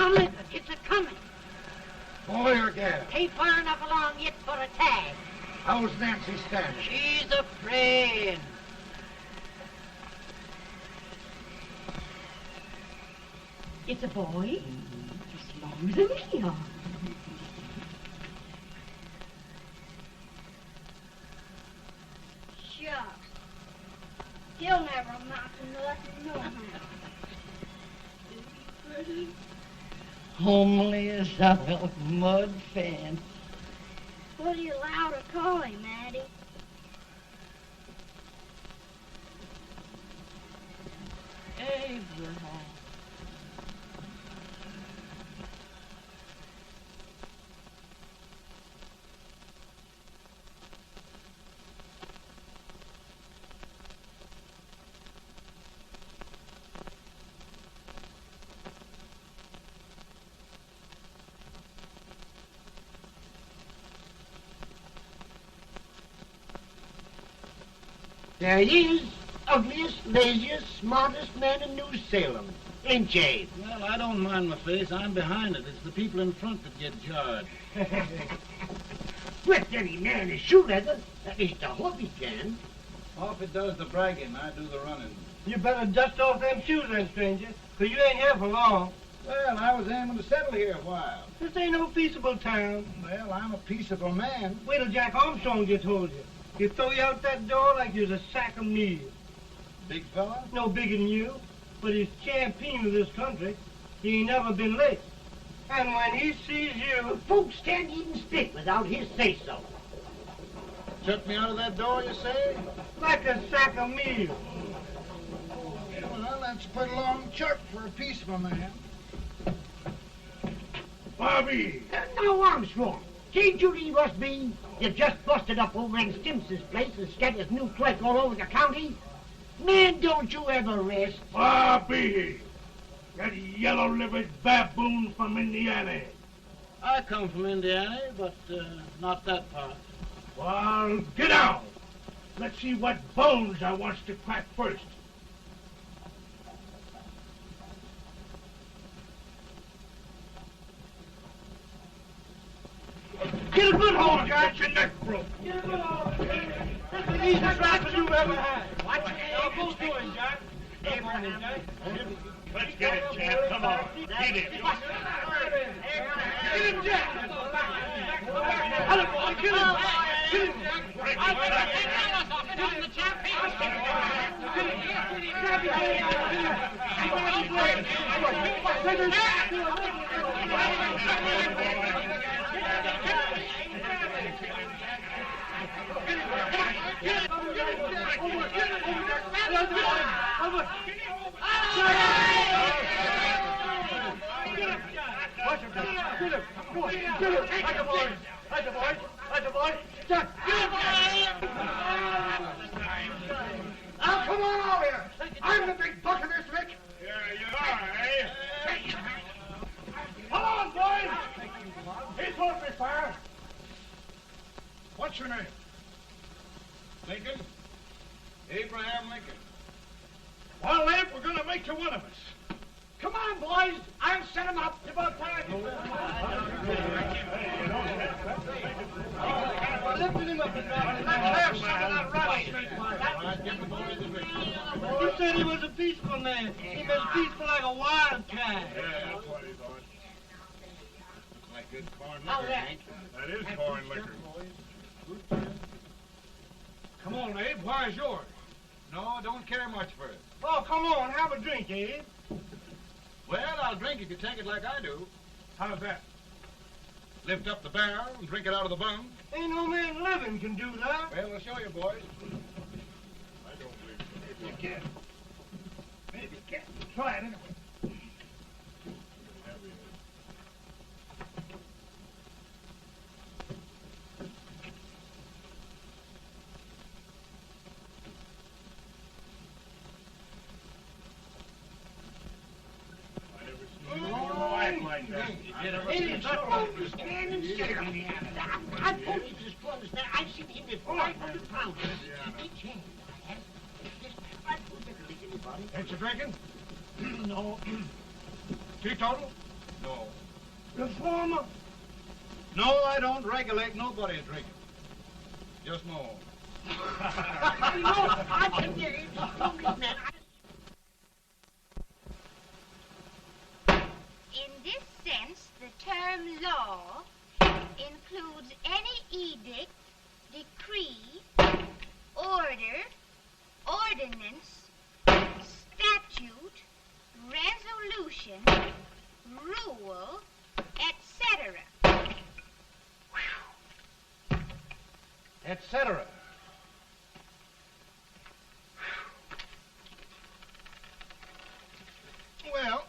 Lincoln, it's a-coming. Boy or gal? Ain't far enough along yet for a tag. How's Nancy standing? She's afraid. It's a boy, as long as a me are. Shucks. He'll never amount to nothing, no how. Homely as a mud fence. What do you allow to call him, Addie? Abraham. There he is, ugliest, laziest, smartest man in New Salem. Ain't ye? Well, I don't mind my face. I'm behind it. It's the people in front that get jarred. With any man is shoe leather. At least I hope he can. Off it does the bragging. I do the running. You better dust off them shoes then, stranger, 'cause you ain't here for long. Well, I was aiming to settle here a while. This ain't no peaceable town. Well, I'm a peaceable man. Wait till Jack Armstrong gets hold of you. He'll throw you out that door like you're a sack of meal. Big fella? No bigger than you, but he's champion of this country. He ain't never been late. And when he sees you... Folks can't even speak without his say-so. Shut me out of that door, you say? Like a sack of meal. Well, that's pretty long chart for a peaceable man. Bobby! Now, Armstrong, see Judy must be. You just busted up over in Stimpson's place and scattered new clerk all over the county. Man, don't you ever rest. Bobby! That yellow-livered baboon from Indiana. I come from Indiana, but not that part. Well, get out. Let's see what bones I wants to crack first. Get a good hold, Jack. Get your neck broke. Get a good hold. That's the easiest rifle you've ever had. Watch it. Now, go to him, Jack. Come on, Jack. Let's get it, Jack. Come on. Get it. Get him, Jack. Hello, boy. Kill him. Kill him, Jack. Break his back. Now, come on over here. I'm the big buck of this lick. Yeah, you are, eh? Come on, boys. He's open fire. What's your name? Lincoln? Abraham Lincoln. Well, Abe, we're going to make you one of us. Come on, boys. I'll set him up. It's about time. Lifting him up and down. Let's have some of that rattlesnake. He said he was a peaceful man. He was peaceful like a wildcat. Yeah, that's what he thought. Looks like good corn liquor, Hank. That is corn liquor. Come on, Abe. Where's yours? No, don't care much for it. Oh, come on. Have a drink, Abe. Well, I'll drink if you take it like I do. How's that? Lift up the barrel and drink it out of the bung. Ain't no man living can do that. Well, we'll show you, boys. I don't believe so. Maybe you can. Maybe you can. Try it anyway. Stand and sit on me. I told you this to understand. I've seen him with 500 pounds. Each hand. I don't lick anybody. Ain't you drinking? No. Teetotal? No. Reformer. No, I don't regulate nobody's drinking. Just my own. I can get it. Man. In this sense, the term law includes any edict, decree, order, ordinance, statute, resolution, rule, etc. Etc. Well,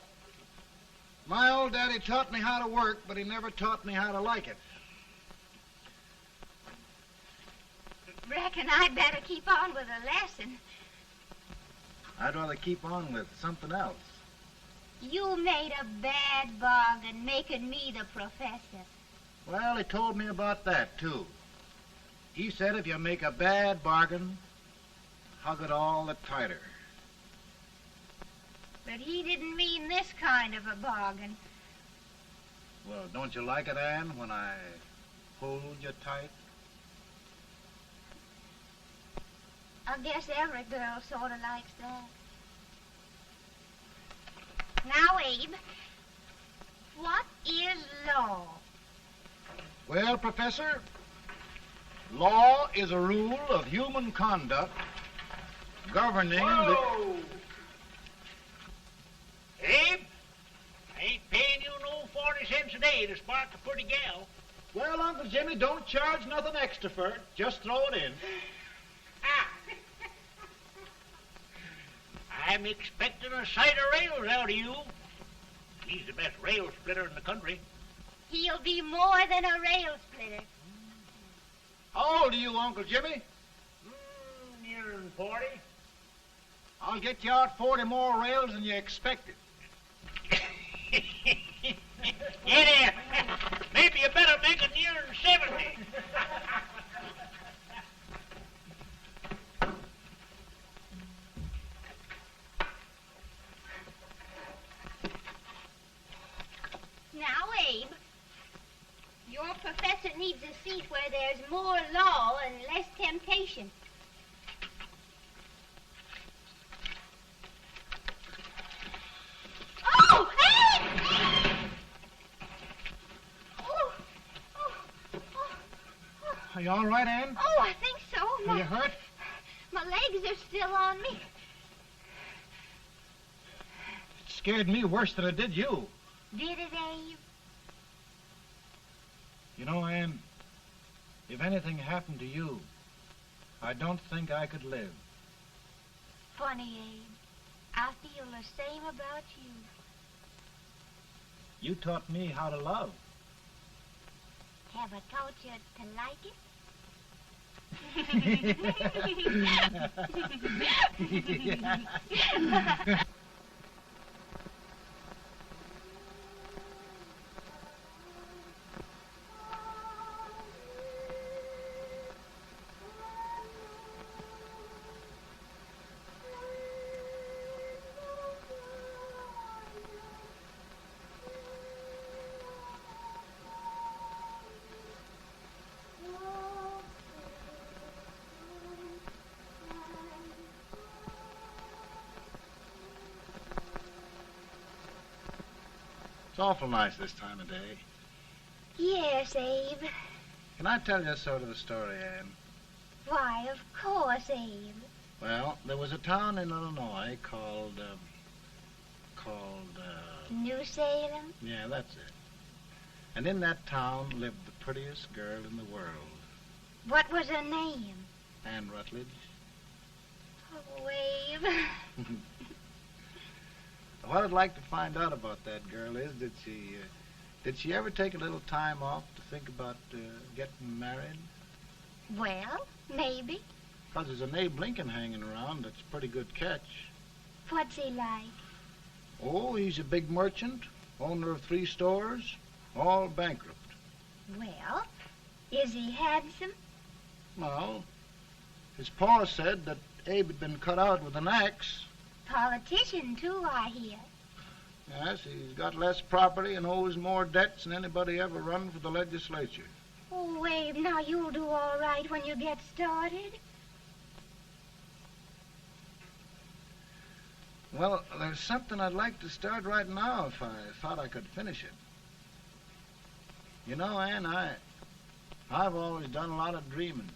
my old daddy taught me how to work, but he never taught me how to like it. Reckon I'd better keep on with the lesson. I'd rather keep on with something else. You made a bad bargain making me the professor. Well, he told me about that, too. He said if you make a bad bargain, hug it all the tighter. But he didn't mean this kind of a bargain. Well, don't you like it, Ann, when I hold you tight? I guess every girl sort of likes that. Now, Abe, what is law? Well, Professor, law is a rule of human conduct governing Whoa! Abe, I ain't paying you no 40 cents a day to spark a pretty gal. Well, Uncle Jimmy, don't charge nothing extra for it. Just throw it in. Ah. I'm expecting a sight of rails out of you. He's the best rail splitter in the country. He'll be more than a rail splitter. How old are you, Uncle Jimmy? Nearing 40. I'll get you out 40 more rails than you expected. Yeah, maybe you better make it nearing 70. Now, Abe, your professor needs a seat where there's more law and less temptation. Oh, Abe! Are you all right, Ann? Oh, I think so. Are you hurt? My legs are still on me. It scared me worse than it did you. Did it, Abe? You know, Ann, if anything happened to you, I don't think I could live. Funny, Abe. I feel the same about you. You taught me how to love. Have I taught you to like it? It's awful nice this time of day. Yes, Abe. Can I tell you sort of a story, Ann? Why, of course, Abe. Well, there was a town in Illinois called, New Salem? yeah, that's it. And in that town lived the prettiest girl in the world, What was her name? Ann Rutledge. Oh, Abe. What I'd like to find out about that girl is, did she ever take a little time off to think about getting married? Well, maybe. Because there's an Abe Lincoln hanging around that's a pretty good catch. What's he like? Oh, he's a big merchant, owner of 3 stores. All bankrupt. Well, is he handsome? Well, his pa said that Abe had been cut out with an axe. Politician, too, I hear. Yes, he's got less property and owes more debts than anybody ever run for the legislature. Oh, Abe, now you'll do all right when you get started. Well, there's something I'd like to start right now if I thought I could finish it. You know, Ann, I've always done a lot of dreaming.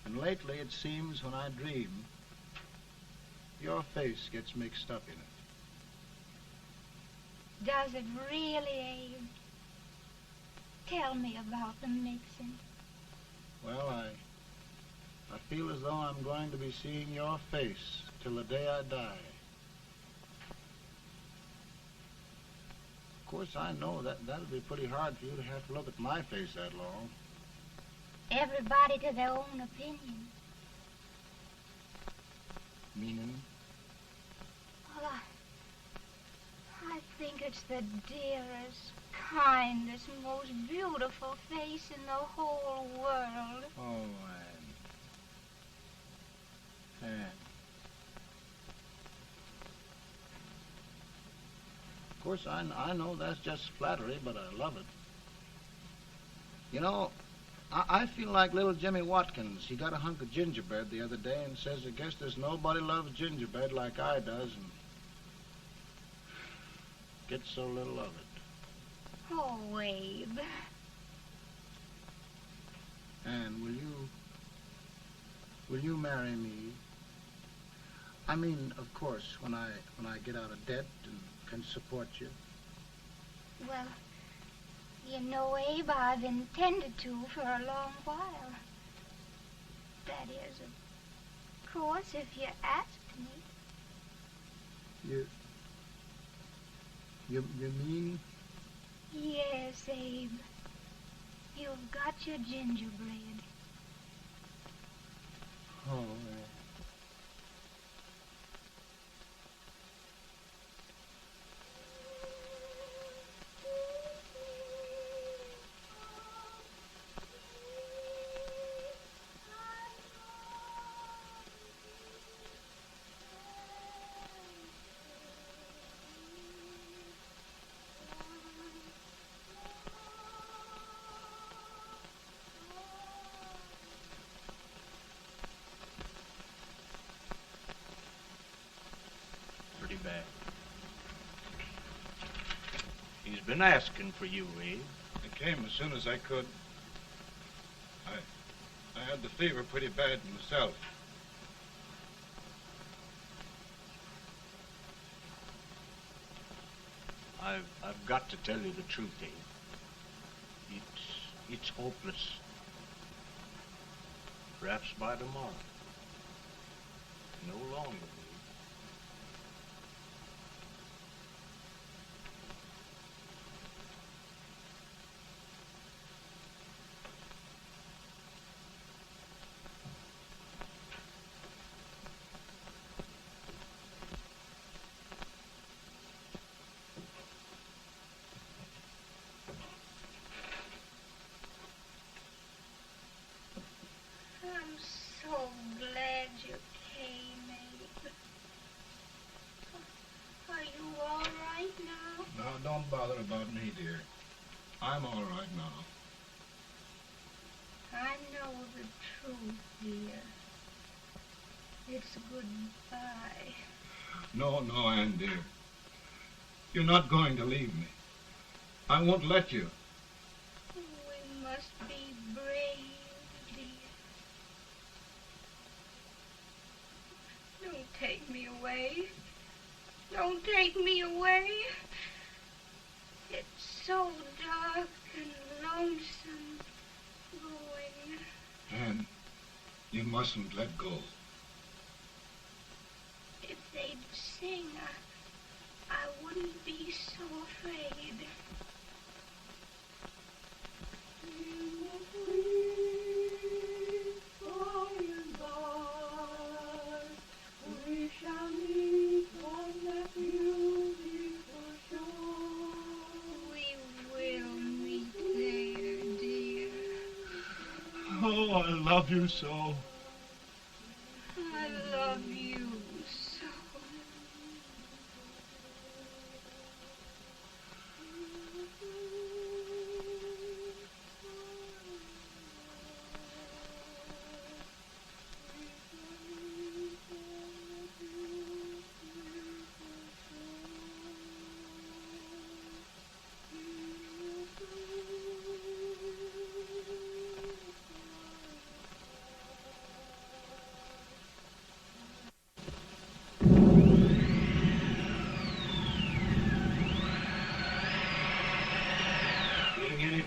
And lately it seems when I dream, your face gets mixed up in it. Does it really, Abe? Tell me about the mixing. Well, I feel as though I'm going to be seeing your face till the day I die. Of course, I know that'll be pretty hard for you to have to look at my face that long. Everybody to their own opinion. Meaning? Well, I think it's the dearest, kindest, most beautiful face in the whole world. Oh, Ann. Ann. Of course, I know that's just flattery, but I love it. You know, I feel like little Jimmy Watkins. He got a hunk of gingerbread the other day and says, I guess there's nobody loves gingerbread like I does, and gets so little of it. Oh, Abe. Ann, will you marry me? I mean, of course, when I get out of debt and can support you. Well, you know, Abe, I've intended to for a long while. That is, of course, if you asked me. You mean? Yes, Abe. You've got your gingerbread. Oh, Bad. He's been asking for you, Abe. I came as soon as I could. I had the fever pretty bad myself. I've got to tell you the truth, Abe. It's hopeless. Perhaps by tomorrow. No longer. I'm so glad you came, Abe. Are you all right now? No, don't bother about me, dear. I'm all right now. I know the truth, dear. It's goodbye. No, Ann, dear. You're not going to leave me. I won't let you. We must be brave, dear. Don't take me away. Don't take me away. It's so dark and lonesome going. Ann, you mustn't let go. If they'd sing, I wouldn't be so afraid. We I love you so. I love you so.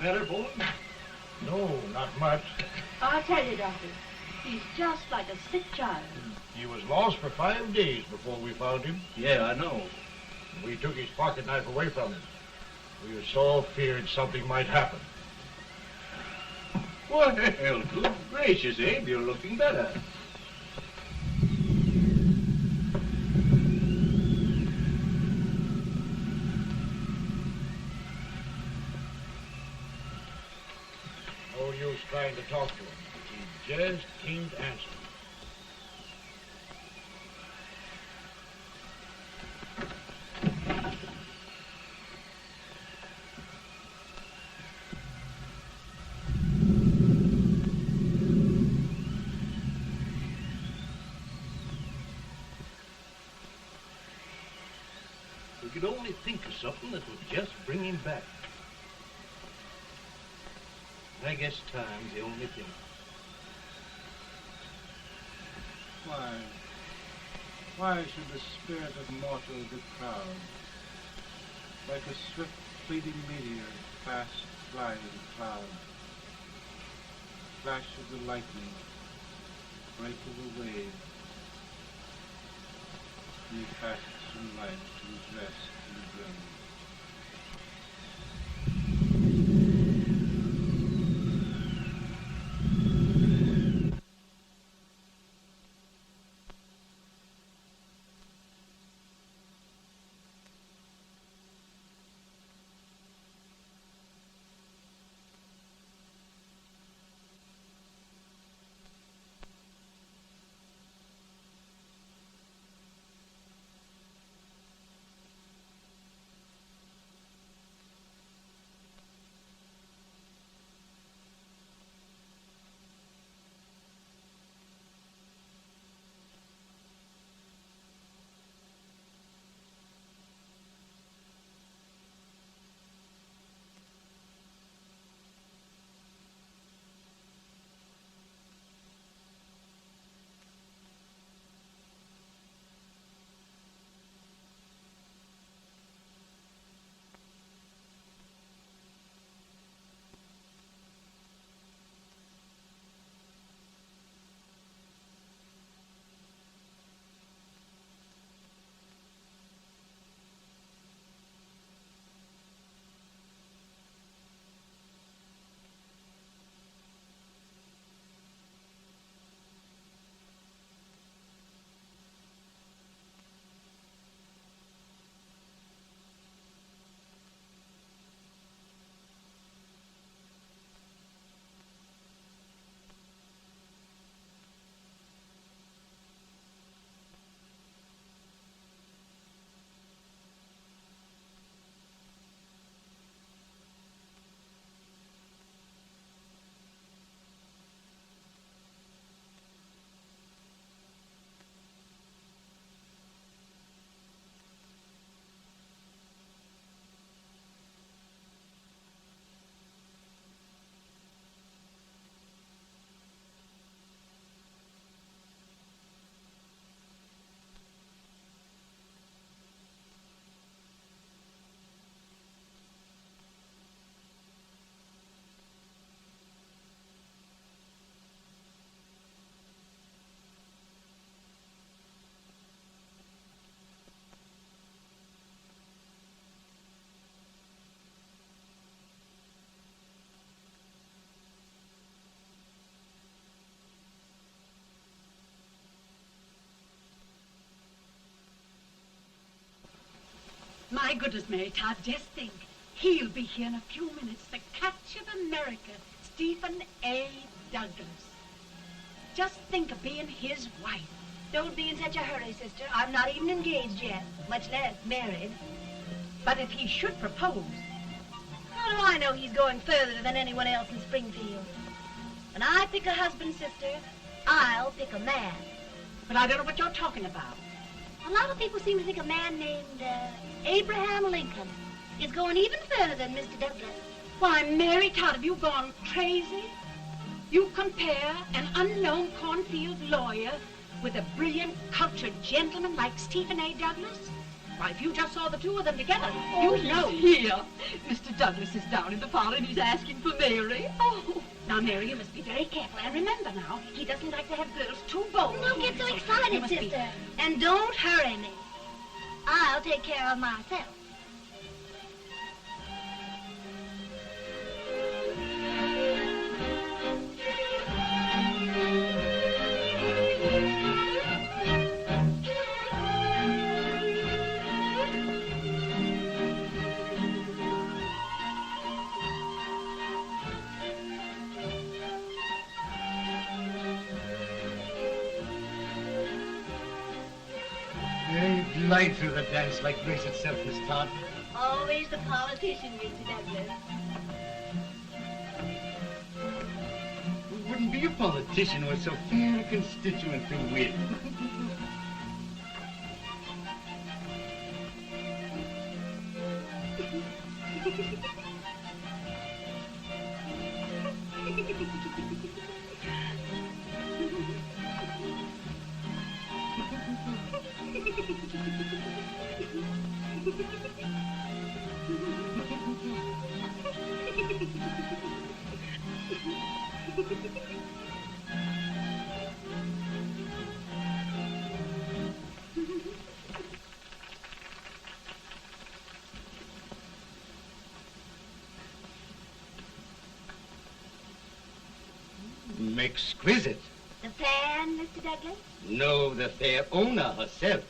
Better, boy? No, not much. I'll tell you, Doctor, he's just like a sick child. He was lost for 5 days before we found him. Yeah, I know. We took his pocket knife away from him. We were so feared something might happen. Well, good gracious, Abe, you're looking better. No use trying to talk to him. He just can't answer. We could only think of something that would just bring him back. I guess time's the only thing. Why should the spirit of mortal be proud? Like a swift fleeting meteor, fast flying cloud. Flash of the lightning, break of the wave. He passes from life to his rest in the grave. My goodness, Mary Todd, just think. He'll be here in a few minutes. The catch of America, Stephen A. Douglas. Just think of being his wife. Don't be in such a hurry, sister. I'm not even engaged yet, much less married. But if he should propose... How do I know he's going further than anyone else in Springfield? When I pick a husband, sister, I'll pick a man. But I don't know what you're talking about. A lot of people seem to think a man named Abraham Lincoln is going even further than Mr. Douglas. Why, Mary Todd, have you gone crazy? You compare an unknown cornfield lawyer with a brilliant, cultured gentleman like Stephen A. Douglas? Why, if you just saw the two of them together, you'd know. Here. Mr. Douglas is down in the parlor and he's asking for Mary. Oh, now, Mary, you must be very careful. And remember now, he doesn't like to have girls too bold. Don't get so excited, sister. And don't hurry me. I'll take care of myself. You glide through the dance like grace itself, Miss Todd. Always the politician, Mr. Douglas. We wouldn't be a politician with so fair a constituent to win. Exquisite. The fan, Mr. Douglas? No, the fair owner herself.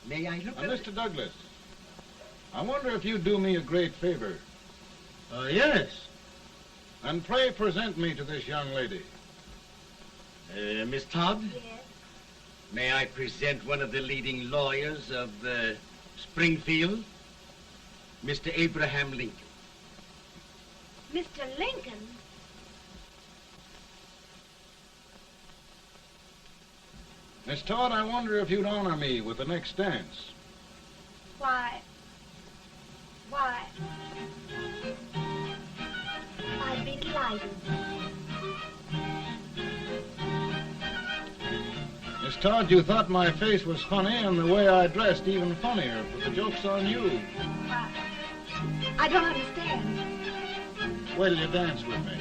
May I look at Mr. Douglas, I wonder if you'd do me a great favor. Yes. And pray present me to this young lady. Miss Todd? Yes. May I present one of the leading lawyers of Springfield, Mr. Abraham Lincoln. Mr. Lincoln? Miss Todd, I wonder if you'd honor me with the next dance. Why, I'd be delighted. Miss Todd, you thought my face was funny and the way I dressed even funnier, but the joke's on you. I don't understand. Wait till you dance with me.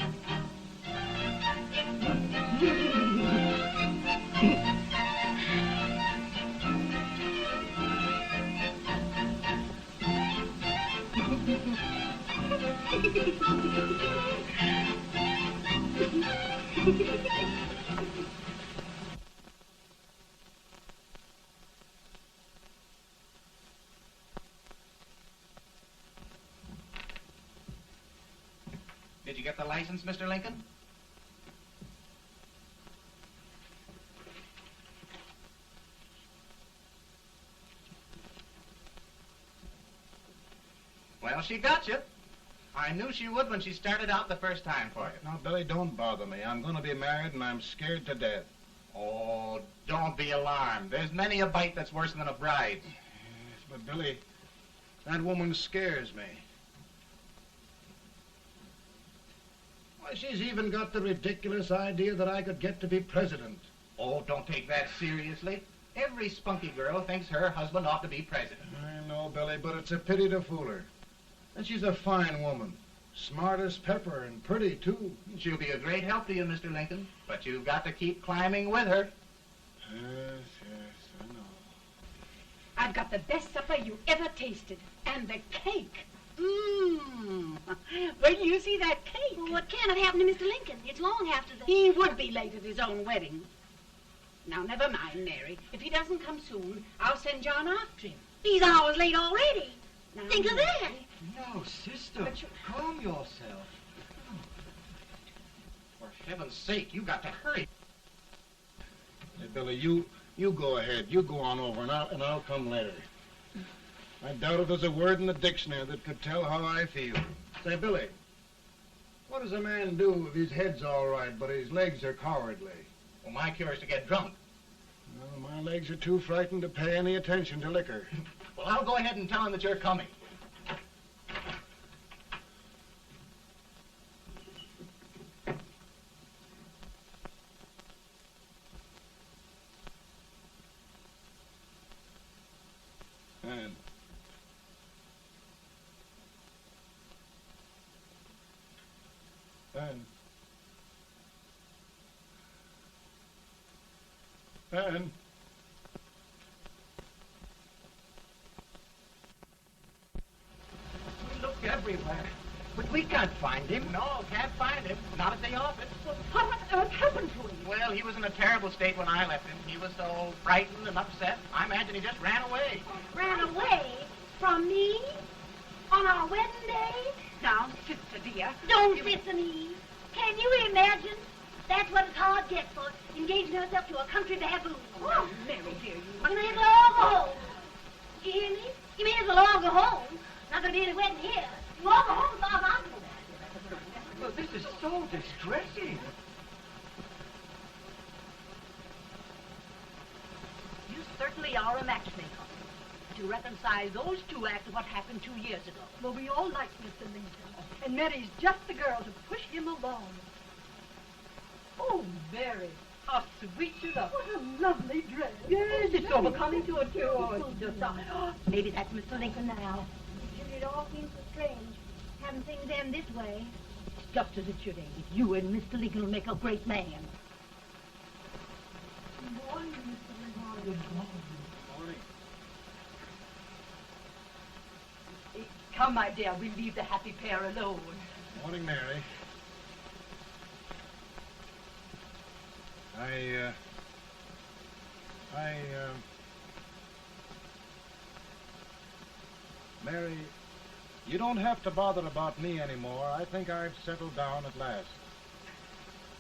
Did you get the license, Mr. Lincoln? Well, she got you. I knew she would when she started out the first time for you. Now, Billy, don't bother me. I'm going to be married, and I'm scared to death. Oh, don't be alarmed. There's many a bite that's worse than a bride. Yes, but, Billy, that woman scares me. Why, she's even got the ridiculous idea that I could get to be president. Oh, don't take that seriously. Every spunky girl thinks her husband ought to be president. I know, Billy, but it's a pity to fool her. And she's a fine woman. Smart as pepper and pretty, too. She'll be a great help to you, Mr. Lincoln. But you've got to keep climbing with her. Yes, I know. I've got the best supper you ever tasted. And the cake. Mmm. Wait till you see that cake. Well, what can have happened to Mr. Lincoln? It's long after the... He would be late at his own wedding. Now, never mind, Mary. If he doesn't come soon, I'll send John after him. He's hours late already. Now, Think of that. No, sister, calm yourself. heaven's sake, you got to hurry. Hey, Billy, you go ahead. You go on over, and I'll come later. I doubt if there's a word in the dictionary that could tell how I feel. Say, Billy, what does a man do if his head's all right, but his legs are cowardly? Well, my cure is to get drunk. Well, my legs are too frightened to pay any attention to liquor. Well, I'll go ahead and tell him that you're coming. And We looked everywhere, but we can't find him. No, can't find him. Not at the office. Well, what on earth happened to him? Well, he was in a terrible state when I left him. He was so frightened and upset. I imagine he just ran away. Ran away from me on our wedding day? Now, sister dear. Don't listen, Eve. Can you imagine? That's what it's hard gets for engaging herself to a country baboon. Oh, Mary, dear, You may as well all go home. You hear me? You may as well all go home. Not gonna be any wedding here. You all go home as far as I'm concerned. Well, this is so distressing. You certainly are a matchmaker. To reconcile those two after what happened 2 years ago. Well, we all like Mr. Lincoln. And Mary's just the girl to push him along. Oh, Mary, how sweet you look. What a lovely dress. Yes, it's so becoming to her, too. Oh, it's just... Maybe that's Mr. Lincoln now. It all seems so strange, having things end this way. It's just as it should end. You and Mr. Lincoln will make a great man. Good morning, Mr. Lincoln. Good morning. Come, my dear, we'll leave the happy pair alone. Morning, Mary. Mary, you don't have to bother about me anymore. I think I've settled down at last.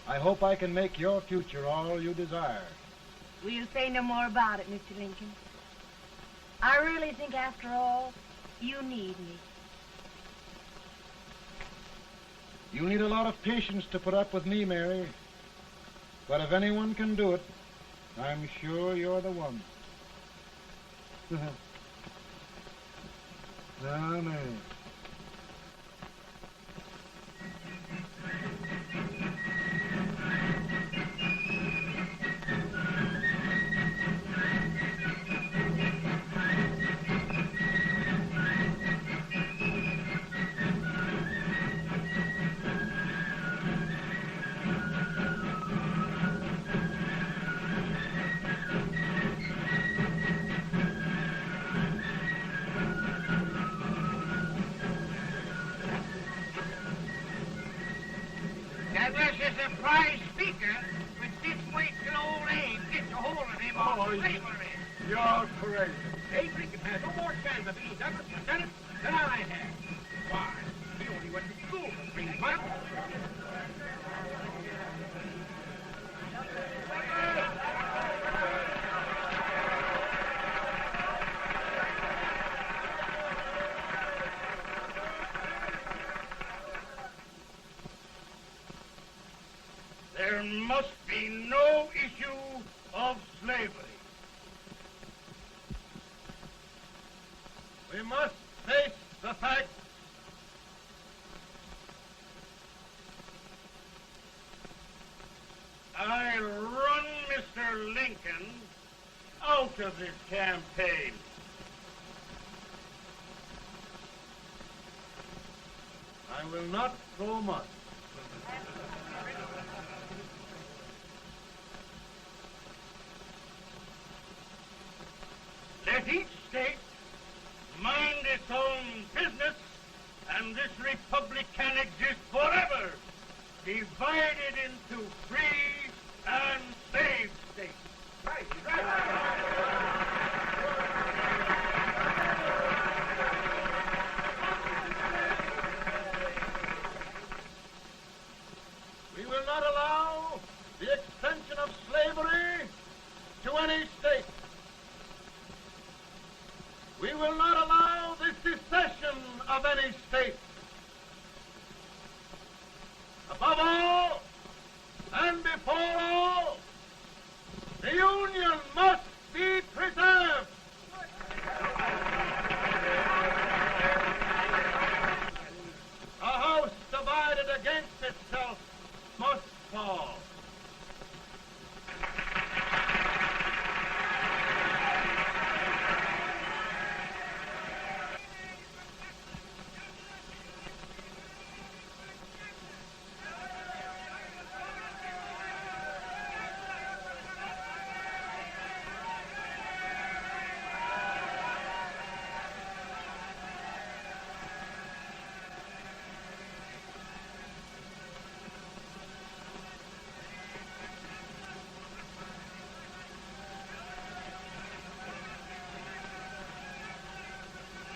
I hope I can make your future all you desire. We'll say no more about it, Mr. Lincoln. I really think, after all, you need me. You need a lot of patience to put up with me, Mary. But if anyone can do it, I'm sure you're the one. Now, Mary. Douglas is a prize speaker, but this way till old Abe gets a hold of him on slavery. You're crazy. Abe Lincoln has no more chance of being Douglas for Senate than I have. Why? He only went to school for 3 months. There must be no issue of slavery. We must face the fact I run Mr. Lincoln out of this campaign. I will not throw much. Let each state mind its own business, and this republic can exist forever, divided into free and slave states. Right, We will not allow slavery to any state. We will not allow the secession of any state. Above all, and before all, the Union must be preserved. A house divided against itself must fall.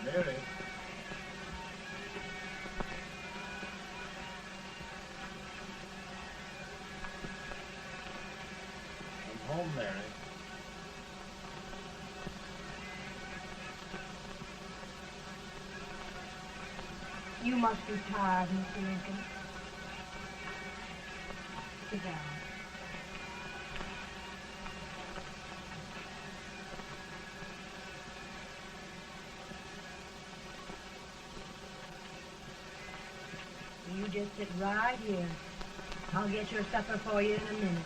Mary. I'm home, Mary. You must be tired, Mr. Lincoln. Sit down. You just sit right here. I'll get your supper for you in a minute.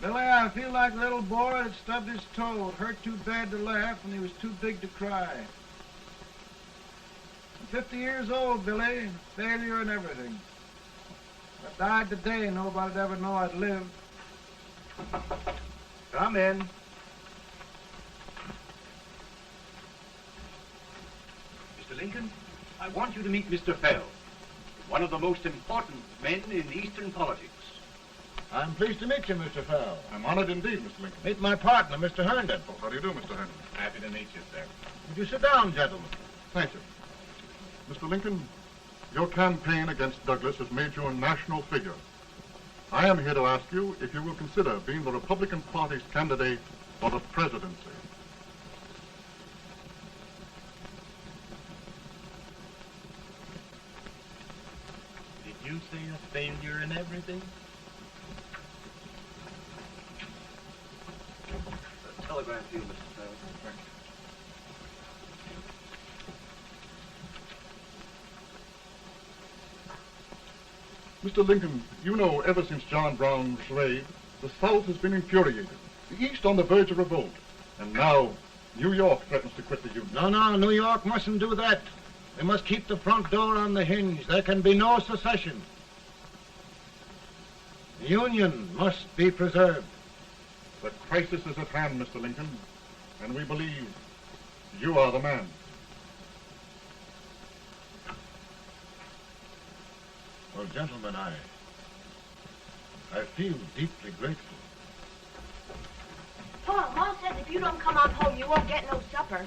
Billy, I feel like a little boy that stubbed his toe. It hurt too bad to laugh and he was too big to cry. I'm 50 years old, Billy. Failure and everything. If I died today, nobody'd ever know I'd lived. Come in. Mr. Lincoln, I want you to meet Mr. Fell, one of the most important men in Eastern politics. I'm pleased to meet you, Mr. Fell. I'm honored indeed, Mr. Lincoln. Meet my partner, Mr. Herndon. Oh, how do you do, Mr. Herndon? Happy to meet you, sir. Would you sit down, gentlemen? Thank you. Mr. Lincoln, your campaign against Douglas has made you a national figure. I am here to ask you if you will consider being the Republican Party's candidate for the presidency. Did you say a failure in everything? A telegram to you, Mr. Fell. Thank you. Mr. Lincoln, you know ever since John Brown was slaved, the South has been infuriated, the East on the verge of revolt, and now New York threatens to quit the Union. No, New York mustn't do that. We must keep the front door on the hinge. There can be no secession. The Union must be preserved. The crisis is at hand, Mr. Lincoln, and we believe you are the man. Well, gentlemen, I feel deeply grateful. Pa, Ma says if you don't come on home, you won't get no supper.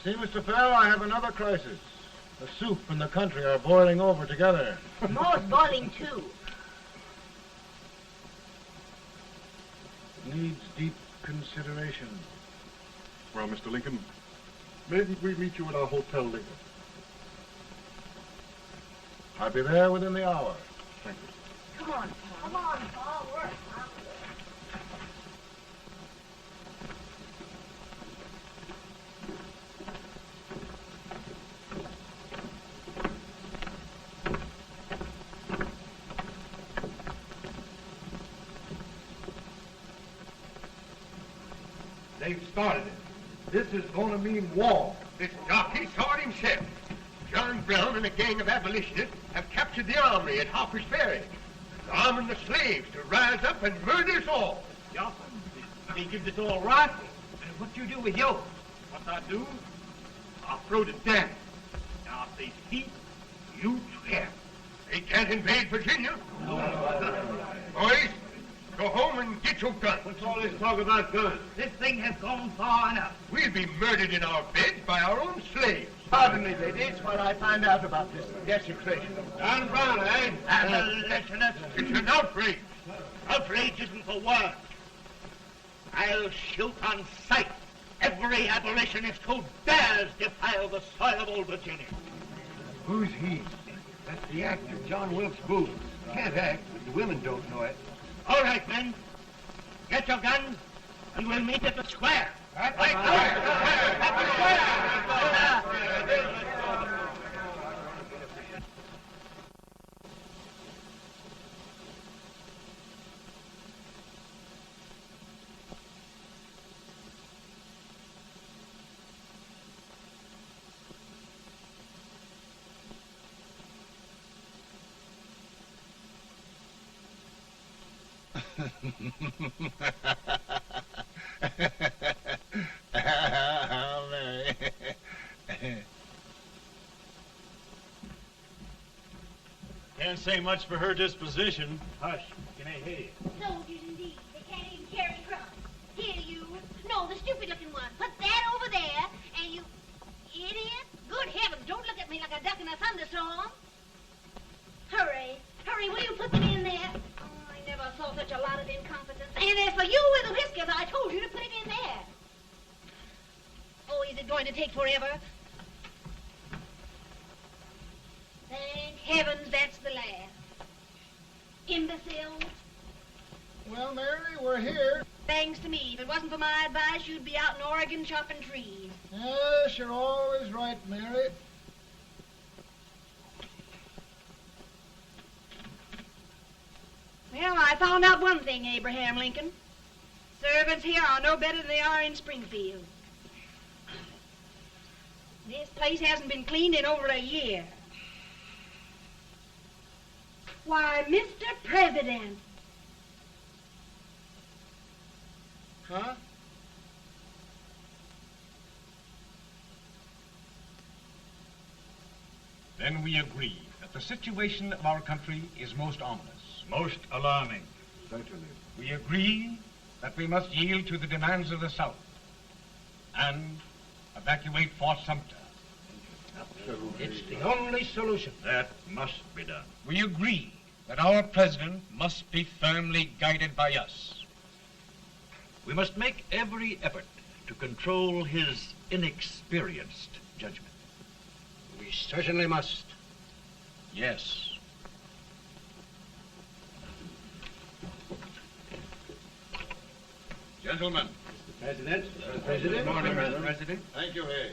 See, Mr. Fell, I have another crisis. The soup and the country are boiling over together. Ma's boiling too. Needs deep consideration. Well, Mr. Lincoln, maybe we meet you at our hotel later. I'll be there within the hour. Thank you. Come on, Pa. Come on, Pa. We're hungry. They've started it. This is going to mean war. This jockey saw it himself. John Brown and a gang of abolitionists have captured the armory at Harper's Ferry. They're arming the slaves to rise up and murder us all. Yeah, they give us all rifles. And what you do with yours? What I do? I'll throw the dam. Now, if they speak, You swear. They can't invade Virginia. Boys, Go home and get your gun. What's all this talk about guns? This thing has gone far enough. We'll be murdered in our beds by our own slaves. Pardon me, ladies, while I find out about this desecration. John Brown, eh? Abolitionist. It's an outrage. Outrage isn't the word. I'll shoot on sight every abolitionist who dares defile the soil of old Virginia. Who's he? That's the actor, John Wilkes Booth. Can't act, but the women don't know it. All right, men. Get your guns, and we'll meet at the square. At the Mary. Can't say much for her disposition. Hush, can I hear you? Soldiers indeed. They can't even carry crumbs. Here, you. No, the stupid-looking one. Put that over there, and you... Idiot. Good heavens, don't look at me like a duck in a thunderstorm. Hurry. Hurry, will you put them in there? Oh, I never saw such a lot of incompetence. And as for you with the whiskers, I told you to put it in there. Oh, is it going to take forever? Thank heavens that's the last. Imbeciles. Well, Mary, we're here. Thanks to me. If it wasn't for my advice, you'd be out in Oregon chopping trees. Yes, you're always right, Mary. Well, I found out one thing, Abraham Lincoln. Servants here are no better than they are in Springfield. This place hasn't been cleaned in over a year. Why, Mr. President. Huh? Then we agree that the situation of our country is most ominous. Most alarming. Certainly. We agree that we must yield to the demands of the South and evacuate Fort Sumter. It's the only solution. That must be done. We agree that our president must be firmly guided by us. We must make every effort to control his inexperienced judgment. We certainly must. Yes. Gentlemen. Mr. President. Mr. President. Good morning, Mr. President. Thank you, Hay.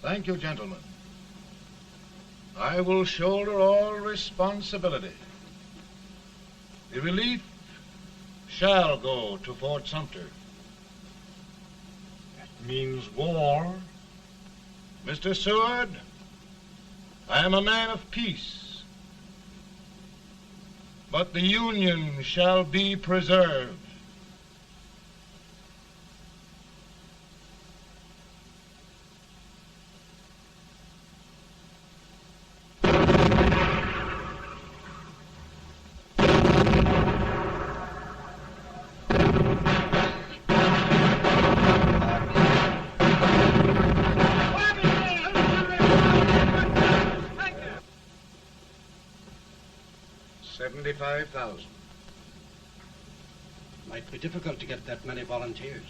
Thank you, gentlemen. I will shoulder all responsibility. The relief shall go to Fort Sumter. That means war. Mr. Seward, I am a man of peace, but the Union shall be preserved. $75,000. Might be difficult to get that many volunteers.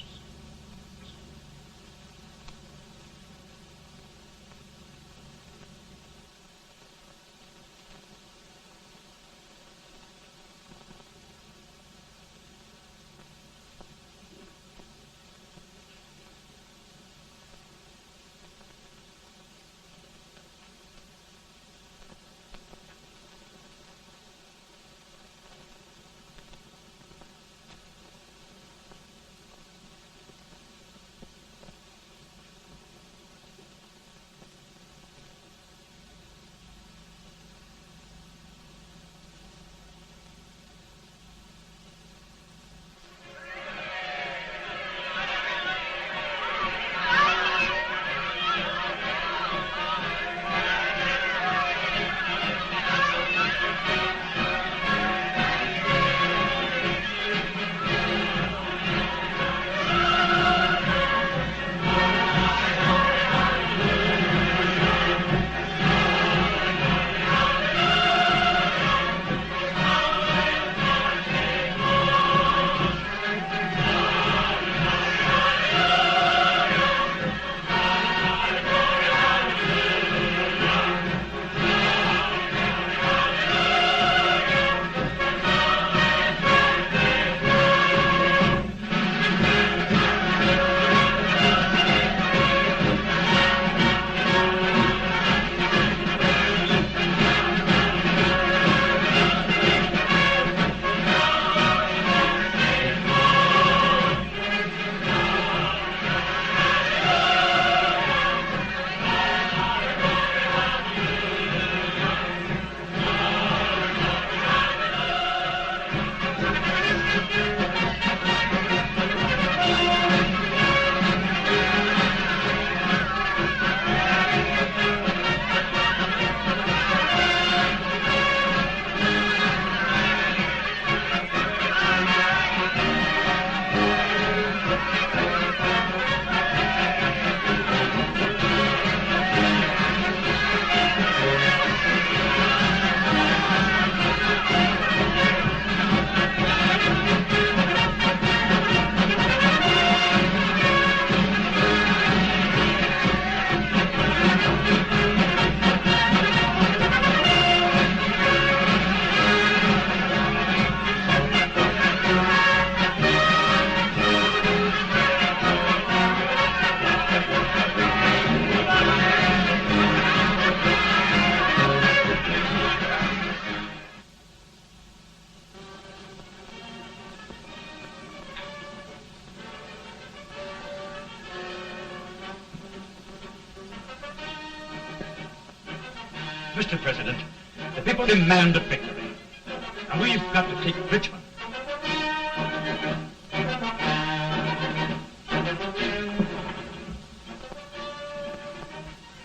Mr. President, the people demand a victory. And we've got to take Richmond.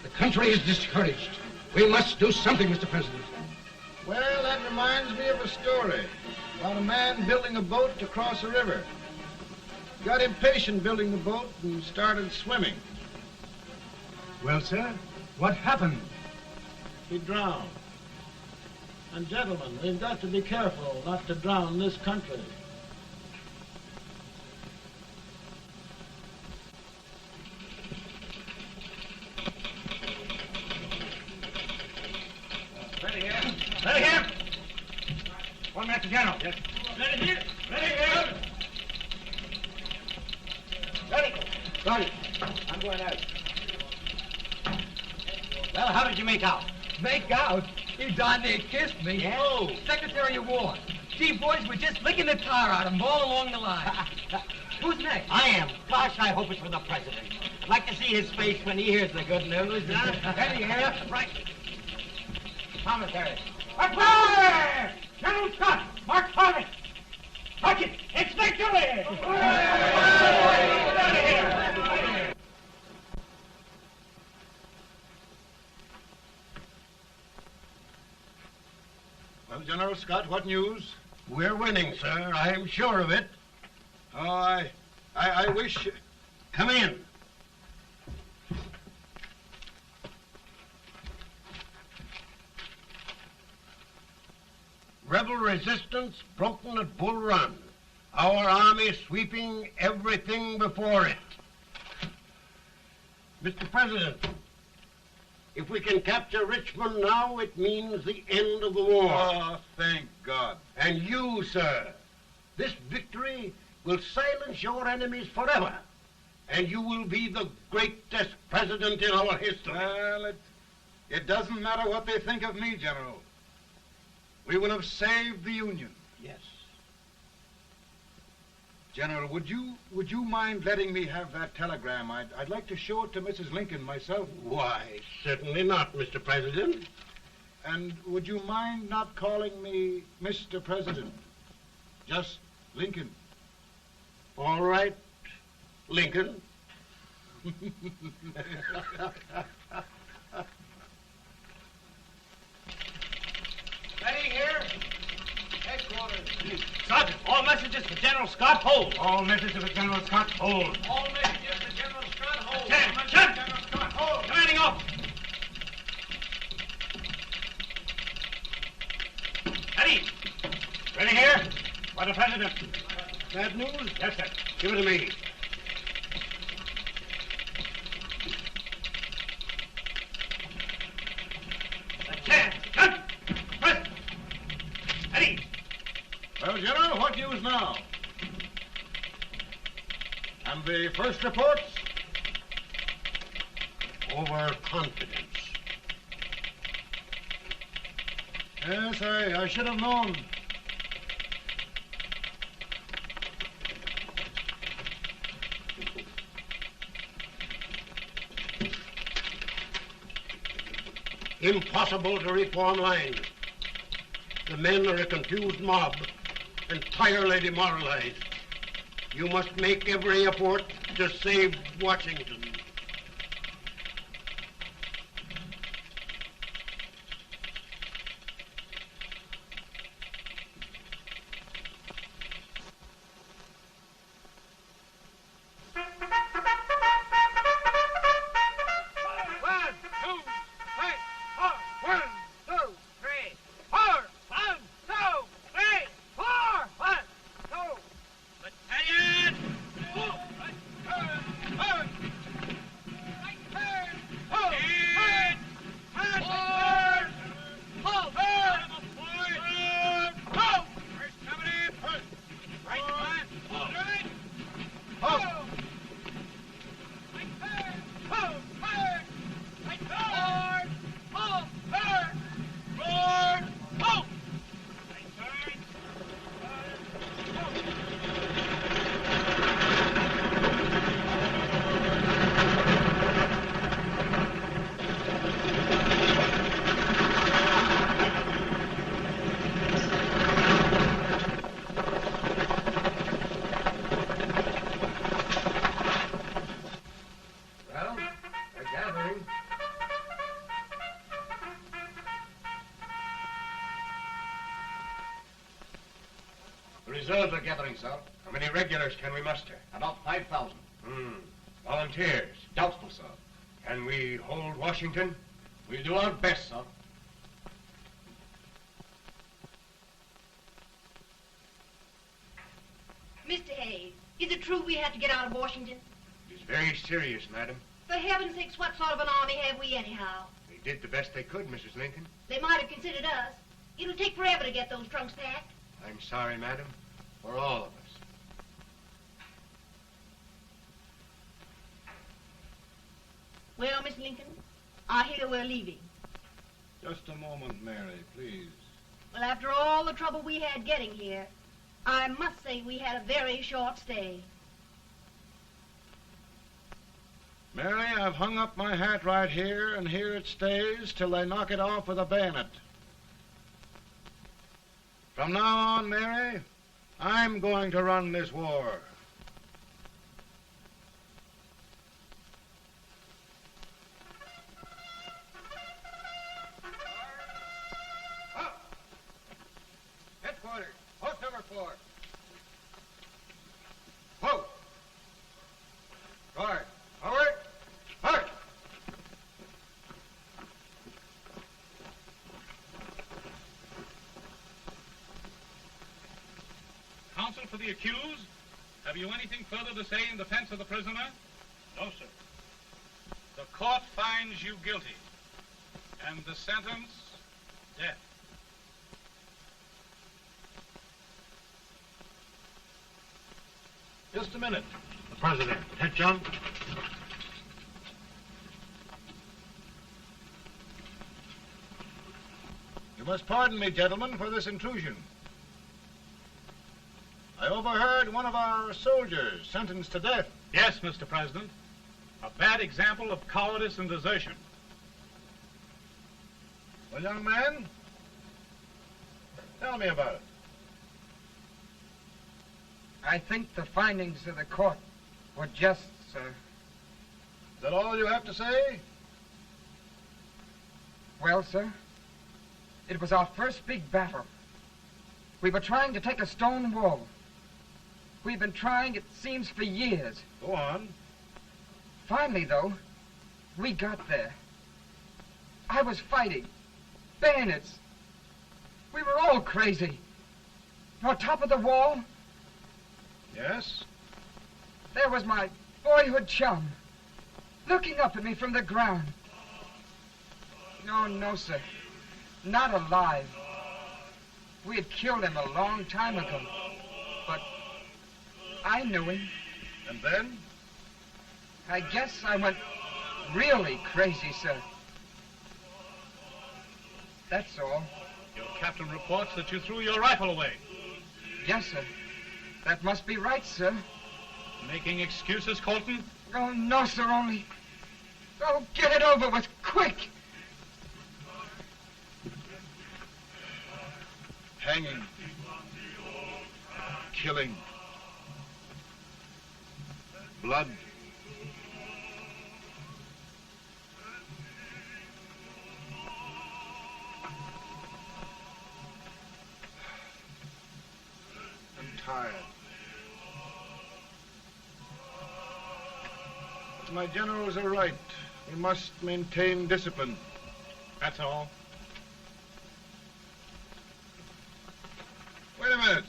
The country is discouraged. We must do something, Mr. President. Well, that reminds me of a story about a man building a boat to cross a river. Got impatient building the boat and started swimming. Well, sir, what happened? He drowned. And gentlemen, we've got to be careful not to drown this country. Ready here. Ready here. One minute to General. Yes. Ready here. Ready here. Ready. Ready. I'm going out. Well, how did you make out? Make out? He darn near kissed me. Yeah? Oh, Secretary of War. Gee, boys, we're just licking the tar out of him all along the line. Who's next? I am. Gosh, I hope it's for the President. I'd like to see his face when he hears the good news. Ready here. Right. Commissary. Fire! General Scott, Mark Harvey. Touch it. It's victory! Out of here. Well, General Scott, what news? We're winning, sir. I'm sure of it. Oh, I wish... Come in. Rebel resistance broken at Bull Run. Our army sweeping everything before it. Mr. President, if we can capture Richmond now, it means the end of the war. Oh, thank God. And you, sir, this victory will silence your enemies forever. And you will be the greatest president in our history. Well, it doesn't matter what they think of me, General. We will have saved the Union. Yes. General, would you mind letting me have that telegram? I'd like to show it to Mrs. Lincoln myself. Why, certainly not, Mr. President. And would you mind not calling me Mr. President? Just Lincoln. All right, Lincoln. Ready here. Headquarters. Sergeant, all messages for General Scott, hold. All messages for General Scott, hold. All messages for General Scott, hold. General Scott, hold. Commanding officer. Ready. Ready here. For the President. Bad news? Yes, sir. Give it to me. Well, General, what news now? And the first reports? Overconfidence. Yes, I should have known. Impossible to reform lines. The men are a confused mob, entirely demoralized. You must make every effort to save Washington. Reserves are gathering, sir. How many regulars can we muster? About 5,000. Volunteers? Doubtful, sir. Can we hold Washington? We'll do our best, sir. Mr. Hayes, is it true we have to get out of Washington? It is very serious, madam. For heaven's sakes, what sort of an army have we anyhow? They did the best they could, Mrs. Lincoln. They might have considered us. It'll take forever to get those trunks packed. I'm sorry, madam, for all of us. Well, Miss Lincoln, I hear we're leaving. Just a moment, Mary, please. Well, after all the trouble we had getting here, I must say we had a very short stay. Mary, I've hung up my hat right here, and here it stays till they knock it off with a bayonet. From now on, Mary, I'm going to run this war. Headquarters, post number 4. Whoa! Guard, forward, march! Counsel for the accused, have you anything further to say in defense of the prisoner? No, sir. The court finds you guilty, and the sentence, death. Just a minute. The President. Attention. You must pardon me, gentlemen, for this intrusion. I overheard one of our soldiers sentenced to death. Yes, Mr. President. A bad example of cowardice and desertion. Well, young man, tell me about it. I think the findings of the court were just, sir. Is that all you have to say? Well, sir, it was our first big battle. We were trying to take a stone wall. We've been trying, it seems, for years. Go on. Finally, though, we got there. I was fighting. Bayonets. We were all crazy. On top of the wall, Yes? there was my boyhood chum, looking up at me from the ground. No, sir. Not alive. We had killed him a long time ago. But I knew him. And then? I guess I went really crazy, sir. That's all. Your captain reports that you threw your rifle away. Yes, sir. That must be right, sir. Making excuses, Colton? Oh, no, sir, only... Oh, get it over with, quick! Hanging. Killing. Blood. I'm tired. My generals are right. We must maintain discipline. That's all. Wait a minute.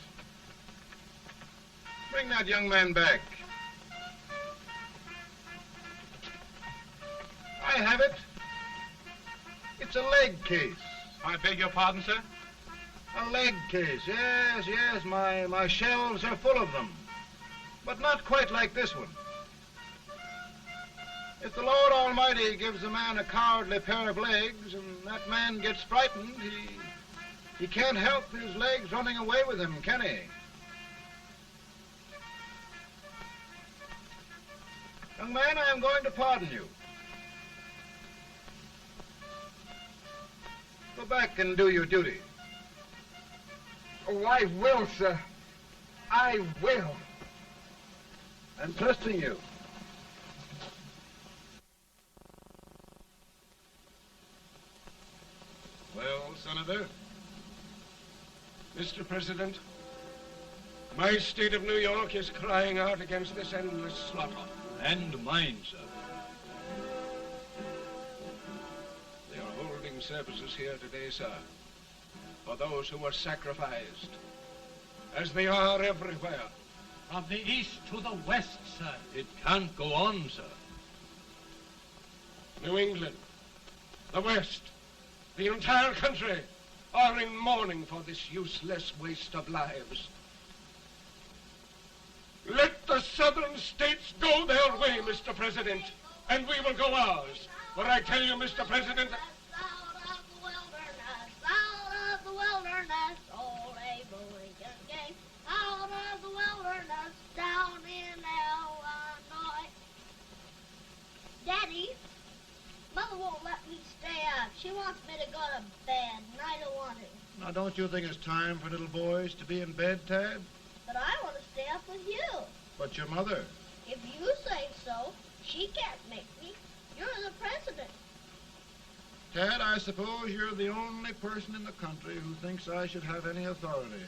Bring that young man back. I have it. It's a leg case. I beg your pardon, sir? A leg case, yes. My shelves are full of them. But not quite like this one. If the Lord Almighty gives a man a cowardly pair of legs and that man gets frightened, he can't help his legs running away with him, can he? Young man, I am going to pardon you. Go back and do your duty. Oh, I will, sir. I will. I'm trusting you. Well, Senator? Mr. President, My state of New York is crying out against this endless slaughter. And mine, sir. They are holding services here today, sir, for those who were sacrificed, as they are everywhere. From the east to the west, sir. It can't go on, sir. New England, the West, the entire country are in mourning for this useless waste of lives. Let the southern states go their way, Mr. President, and we will go ours. For I tell you, Mr. President, Out of the wilderness, old Abe Lincoln came. Out of the wilderness, down in Illinois. Daddy, Mother won't let me stay up. She wants me to go to bed, and I don't want to. Now, don't you think it's time for little boys to be in bed, Tad? But I want to stay up with you. But your mother. If you say so, she can't make me. You're the president. Tad, I suppose you're the only person in the country who thinks I should have any authority.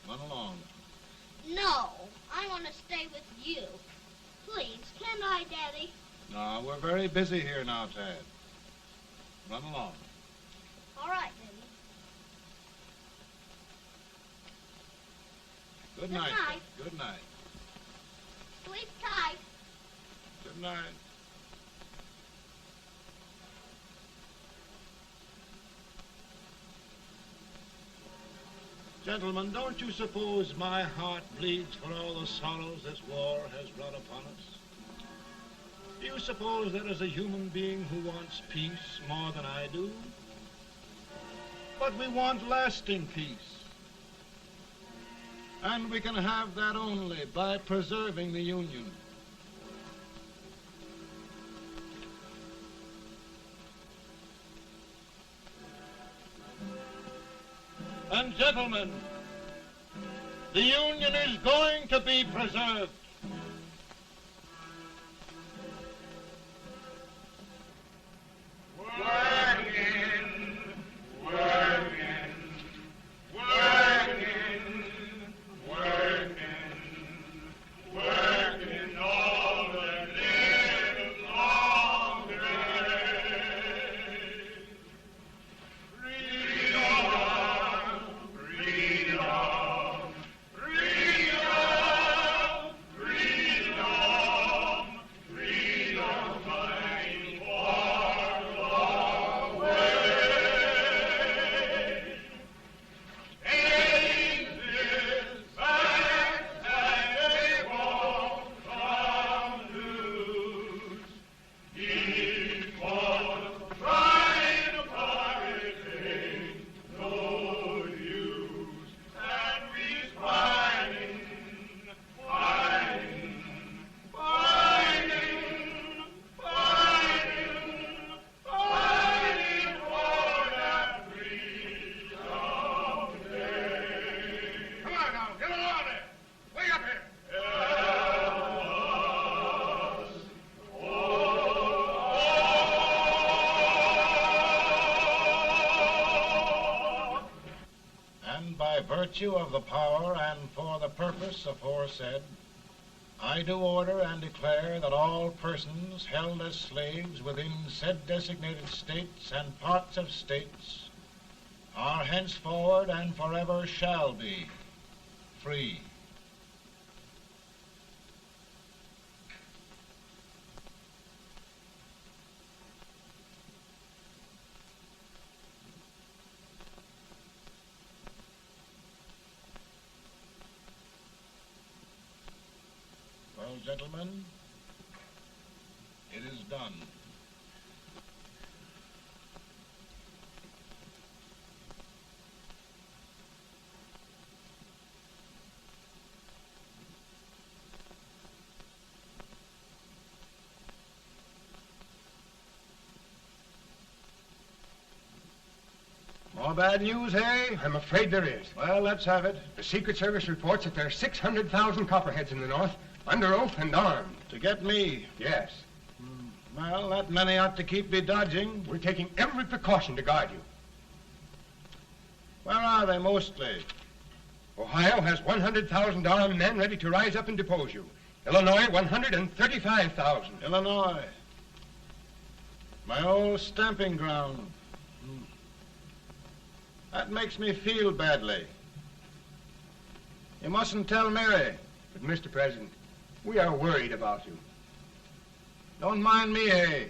Run along. No, I want to stay with you. Please, can I, Daddy? No, we're very busy here now, Tad. Run along. All right, Daddy. Good night. night. Good night. Sleep tight. Good night. Gentlemen, don't you suppose my heart bleeds for all the sorrows this war has brought upon us? Do you suppose there is a human being who wants peace more than I do? But we want lasting peace. And we can have that only by preserving the Union. And gentlemen, the Union is going to be preserved. Virtue of the power and for the purpose aforesaid, I do order and declare that all persons held as slaves within said designated states and parts of states are henceforward and forever shall be free. Well, gentlemen, it is done. More bad news, hey? I'm afraid there is. Well, let's have it. The Secret Service reports that there are 600,000 copperheads in the north, under oath and armed. To get me? Yes. Well, that many ought to keep me dodging. We're taking every precaution to guard you. Where are they mostly? Ohio has 100,000 armed men ready to rise up and depose you. Illinois, 135,000. Illinois. My old stamping ground. That makes me feel badly. You mustn't tell Mary. But, Mr. President, we are worried about you. Don't mind me, eh?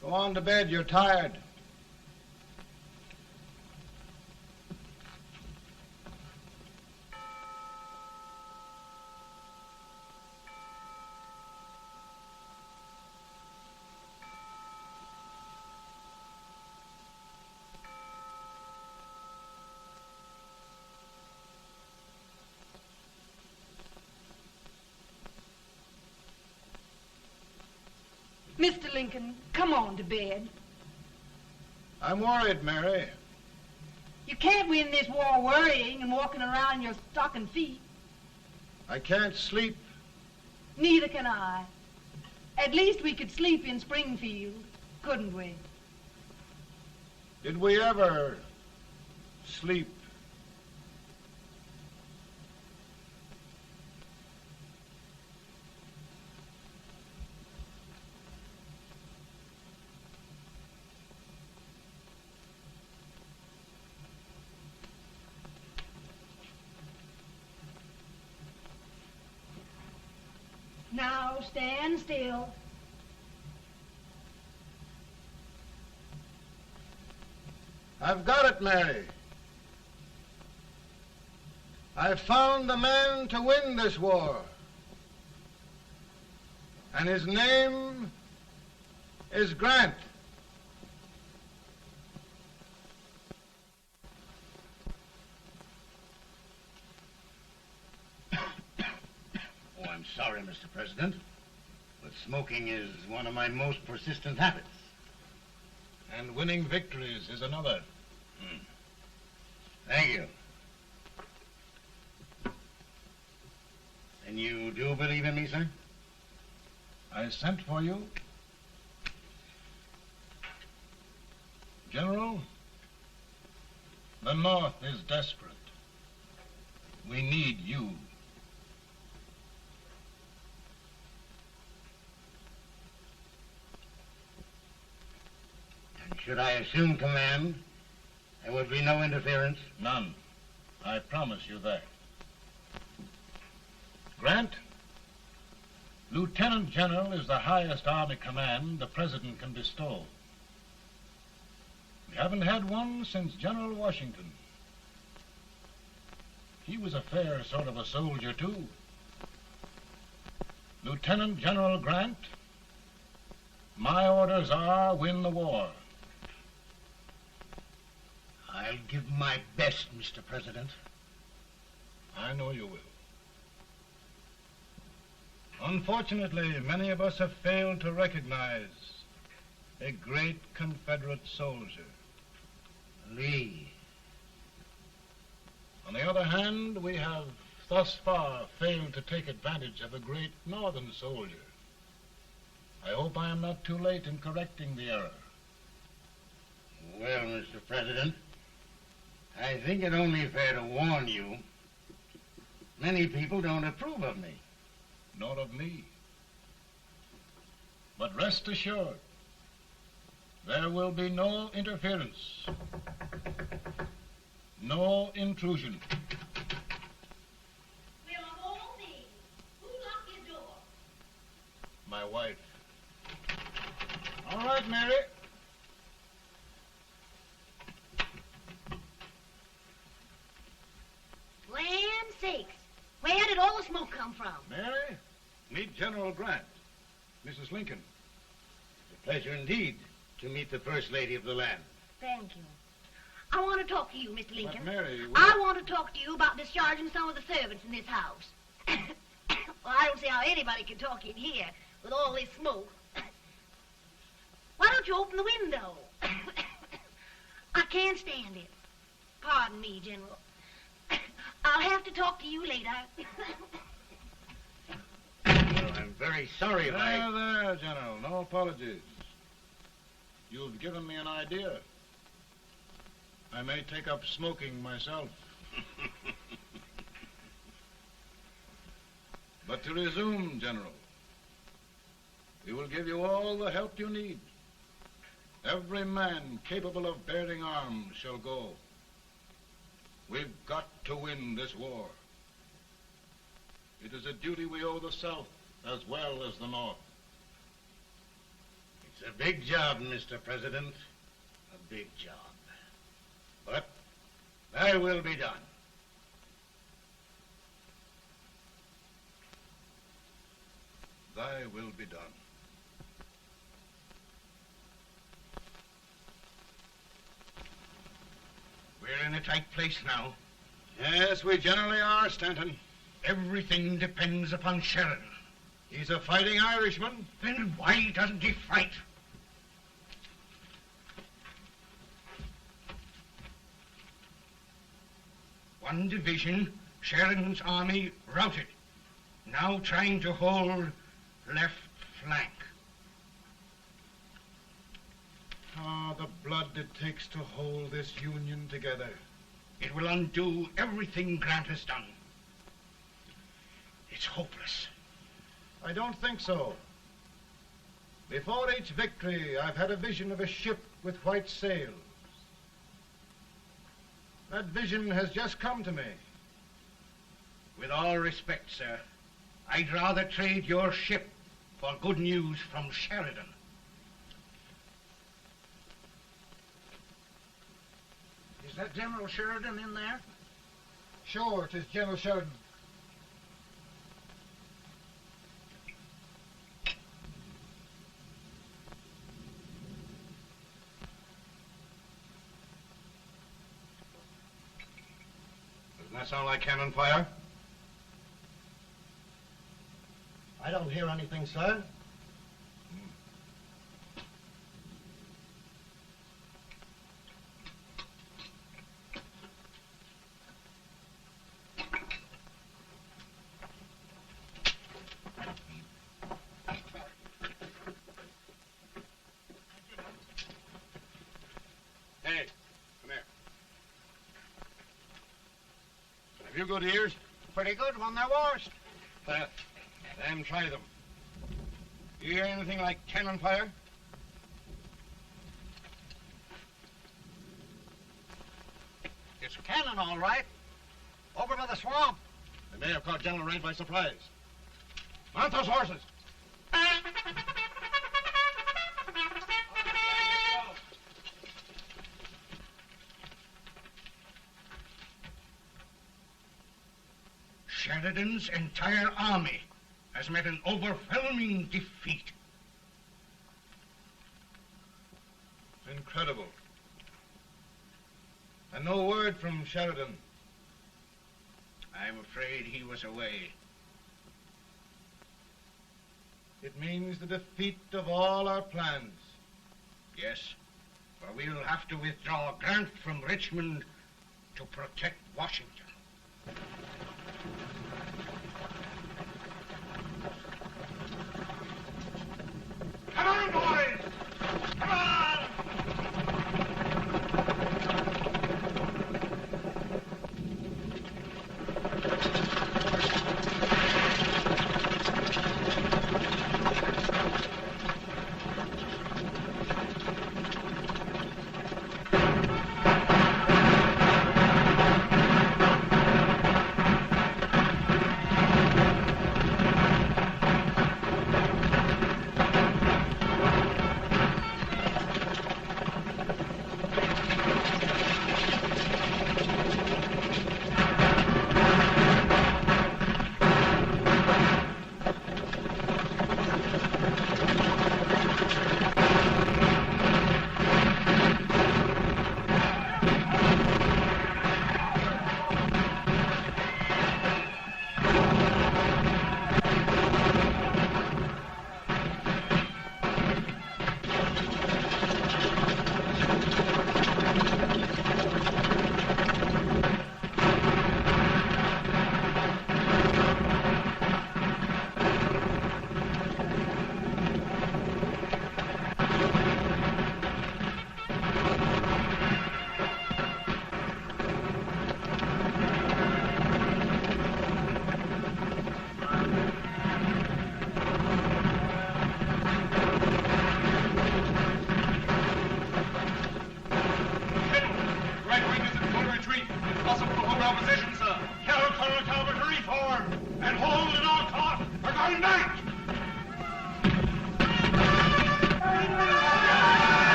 Go on to bed. You're tired. Mr. Lincoln, come on to bed. I'm worried, Mary. You can't win this war worrying and walking around in your stocking feet. I can't sleep. Neither can I. At least we could sleep in Springfield, couldn't we? Did we ever sleep? Now stand still. I've got it, Mary. I've found the man to win this war. And his name is Grant. Oh, I'm sorry, Mr. President, but smoking is one of my most persistent habits. And winning victories is another. Thank you. And you do believe in me, sir? I sent for you. General, the North is desperate. We need you. And should I assume command, there would be no interference? None. I promise you that. Grant, Lieutenant General is the highest army command the President can bestow. We haven't had one since General Washington. He was a fair sort of a soldier, too. Lieutenant General Grant, my orders are win the war. I'll give my best, Mr. President. I know you will. Unfortunately, many of us have failed to recognize a great Confederate soldier. Lee. On the other hand, we have thus far failed to take advantage of a great Northern soldier. I hope I am not too late in correcting the error. Well, Mr. President, I think it only fair to warn you. Many people don't approve of me. Nor of me. But rest assured, there will be no interference, no intrusion. Well, of all things, who locked your door? My wife. All right, Mary. Land sakes, where did all the smoke come from? Mary, meet General Grant, Mrs. Lincoln. It's a pleasure indeed to meet the First Lady of the land. Thank you. I want to talk to you, Mr. Lincoln. But Mary, I want to talk to you about discharging some of the servants in this house. Well, I don't see how anybody can talk in here with all this smoke. Why don't you open the window? I can't stand it. Pardon me, General. I'll have to talk to you later. Well, I'm very sorry if I... There, General. No apologies. You've given me an idea. I may take up smoking myself. But to resume, General, we will give you all the help you need. Every man capable of bearing arms shall go. We've got to win this war. It is a duty we owe the South as well as the North. It's a big job, Mr. President. A big job. But thy will be done. Thy will be done. We're in a tight place now. Yes, we generally are, Stanton. Everything depends upon Sheridan. He's a fighting Irishman. Then why doesn't he fight? One division, Sheridan's army, routed. Now trying to hold left flank. Ah, the blood it takes to hold this Union together. It will undo everything Grant has done. It's hopeless. I don't think so. Before each victory, I've had a vision of a ship with white sails. That vision has just come to me. With all respect, sir, I'd rather trade your ship for good news from Sheridan. Is that General Sheridan in there? Sure, it is General Sheridan. Doesn't that sound like cannon fire? I don't hear anything, sir. Hey, come here. Have you good ears? Pretty good when they're washed. Then try them. You hear anything like cannon fire? It's cannon, all right. Over by the swamp. They may have caught General Range by surprise. Mount those horses! Sheridan's entire army has met an overwhelming defeat. Incredible. And no word from Sheridan. I'm afraid he was away. It means the defeat of all our plans. Yes, for we'll have to withdraw Grant from Richmond to protect Washington. Come on, boys! Come on!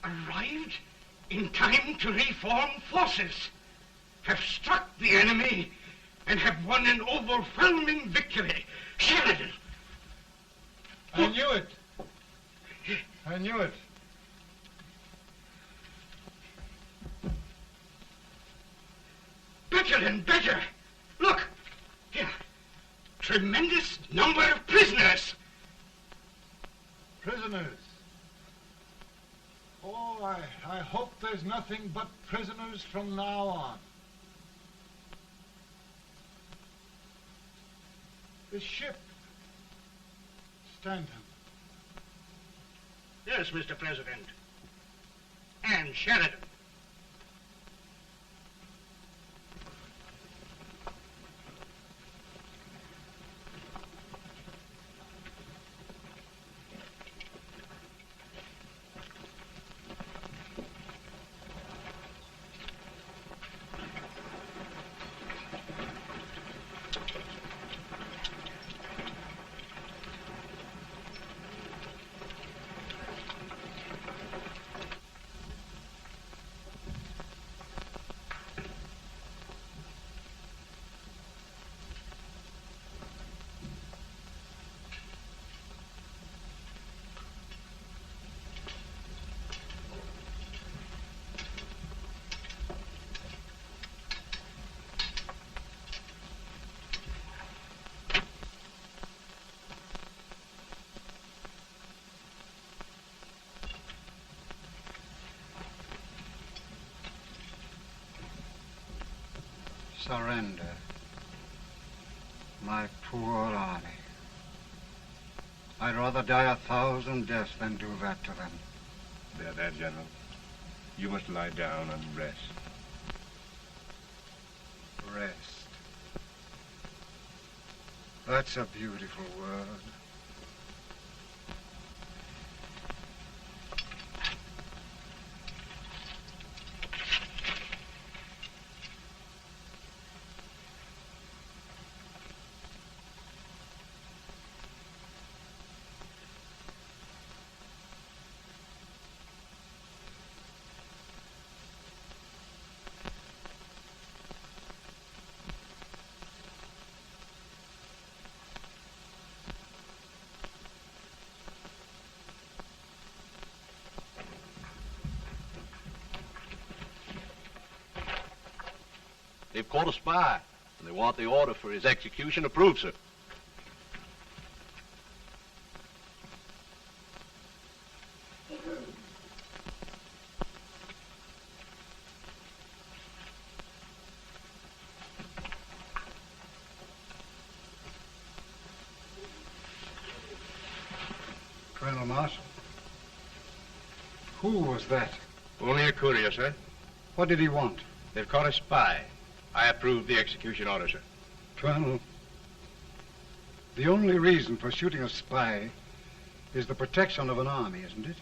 Arrived in time to reform forces, have struck the enemy, and have won an overwhelming victory. Sheridan! I knew it. I knew it. Better and better. Look, here. Tremendous number of prisoners. Prisoners. Oh, I hope there's nothing but prisoners from now on. The ship. Stanton. Yes, Mr. President. And Sheridan. Surrender. My poor army. I'd rather die 1,000 deaths than do that to them. There, General. You must lie down and rest. Rest. That's a beautiful word. They've caught a spy, and they want the order for his execution approved, sir. Colonel Marshall. Who was that? Only a courier, sir. What did he want? They've caught a spy. I approve the execution order, sir. Colonel, the only reason for shooting a spy is the protection of an army, isn't it?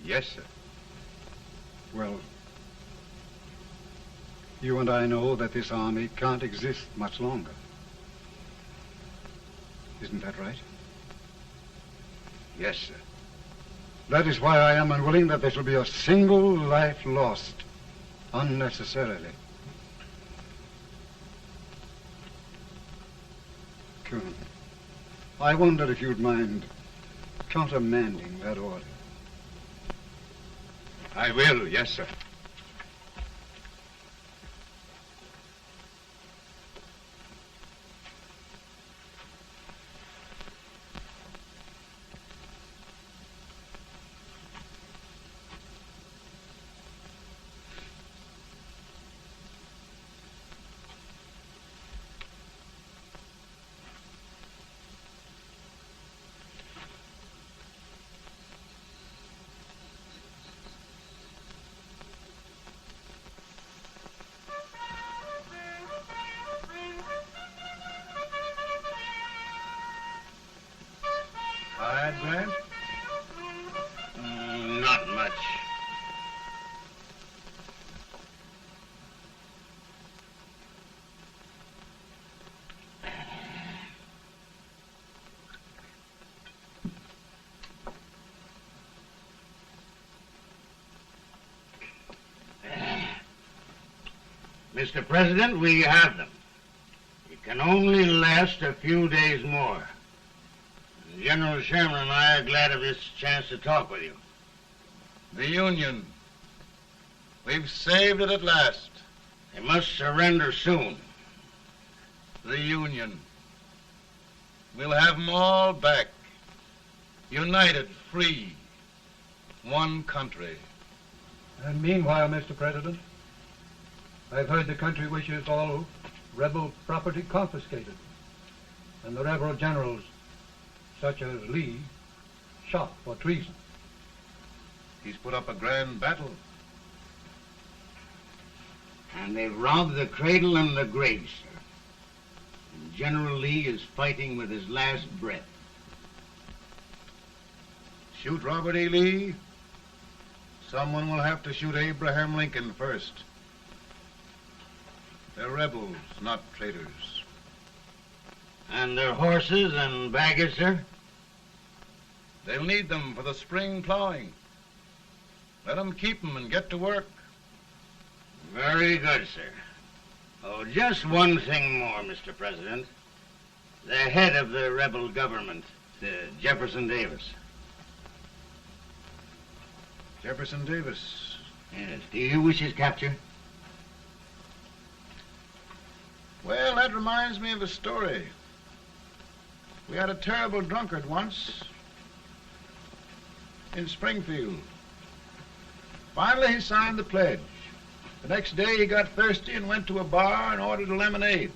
Yes, sir. Well, you and I know that this army can't exist much longer. Isn't that right? Yes, sir. That is why I am unwilling that there shall be a single life lost unnecessarily. Sure. I wondered if you'd mind countermanding that order. I will, yes, sir. Tired, Grant? Not much. Mr. President, we have them. It can only last a few days more. General Sherman and I are glad of this chance to talk with you. The Union. We've saved it at last. They must surrender soon. The Union. We'll have them all back. United, free. One country. And meanwhile, Mr. President, I've heard the country wishes all rebel property confiscated, and the rebel generals, such as Lee, shot for treason. He's put up a grand battle. And they've robbed the cradle and the grave, sir. And General Lee is fighting with his last breath. Shoot Robert E. Lee? Someone will have to shoot Abraham Lincoln first. They're rebels, not traitors. And their horses and baggage, sir? They'll need them for the spring plowing. Let them keep them and get to work. Very good, sir. Oh, just one thing more, Mr. President. The head of the rebel government, Jefferson Davis. Jefferson Davis? Yes. Do you wish his capture? Well, that reminds me of a story. We had a terrible drunkard once in Springfield. Finally, he signed the pledge. The next day, he got thirsty and went to a bar and ordered a lemonade.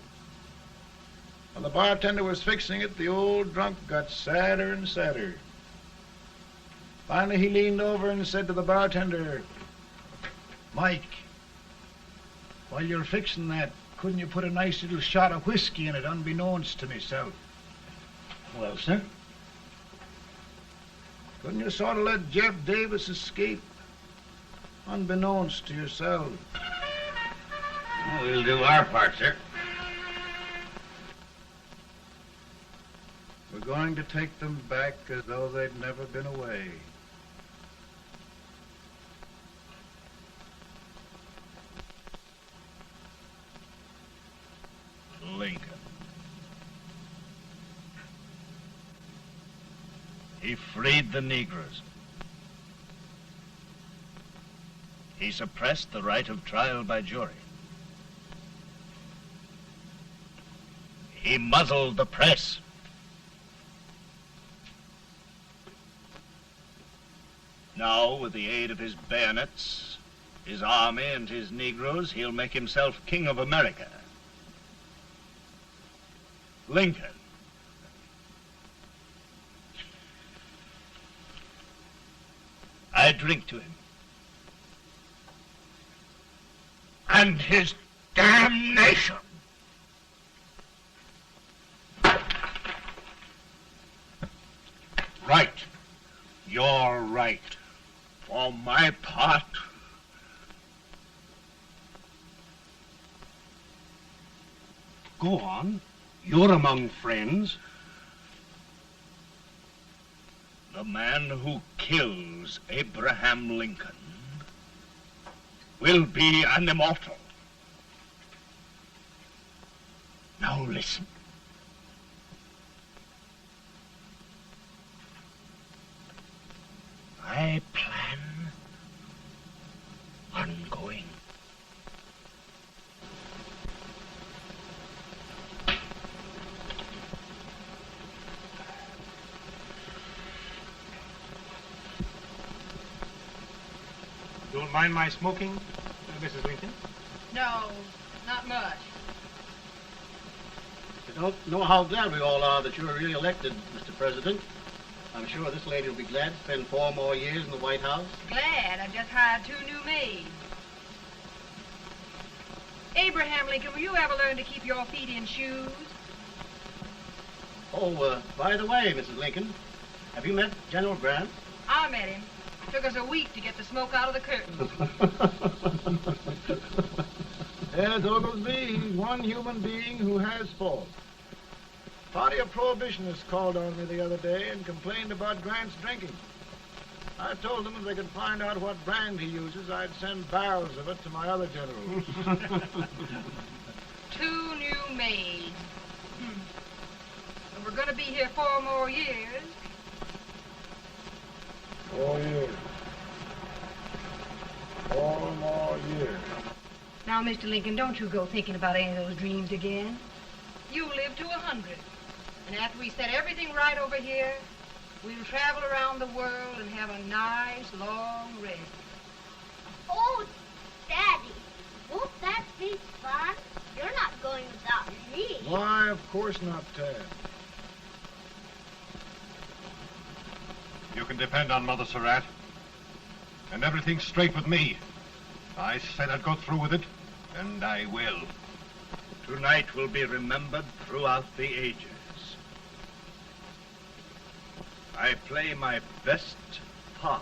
While the bartender was fixing it, the old drunk got sadder and sadder. Finally, he leaned over and said to the bartender, "Mike, while you're fixing that, couldn't you put a nice little shot of whiskey in it, unbeknownst to myself?" Well, sir? Couldn't you sort of let Jeff Davis escape, unbeknownst to yourself? Well, we'll do our part, sir. We're going to take them back as though they'd never been away. Lincoln. He freed the Negroes. He suppressed the right of trial by jury. He muzzled the press. Now, with the aid of his bayonets, his army, and his Negroes, he'll make himself king of America. Lincoln. I drink to him. And his damnation. Right. You're right. For my part, go on. You're among friends. The man who kills Abraham Lincoln will be an immortal. Now listen. my plan ongoing. Don't mind my smoking, Mrs. Lincoln? No, not much. You don't know how glad we all are that you're re-elected, Mr. President. I'm sure this lady will be glad to spend 4 more years in the White House. Glad I've just hired 2 new maids. Abraham Lincoln, will you ever learn to keep your feet in shoes? Oh, by the way, Mrs. Lincoln, have you met General Grant? I met him. Took us a week to get the smoke out of the curtains. Yes, Oglesby, he's one human being who has faults. Party of Prohibitionists called on me the other day and complained about Grant's drinking. I told them if they could find out what brand he uses, I'd send barrels of it to my other generals. 2 new maids. And we're going to be here 4 more years. 4 years. 4 more years. Now, Mr. Lincoln, don't you go thinking about any of those dreams again. You live to 100. And after we set everything right over here, we'll travel around the world and have a nice, long rest. Oh, Daddy, won't that be fun? You're not going without me. Why, of course not, Tad. You can depend on Mother Surratt. And everything's straight with me. I said I'd go through with it, and I will. Tonight will be remembered throughout the ages. I play my best part.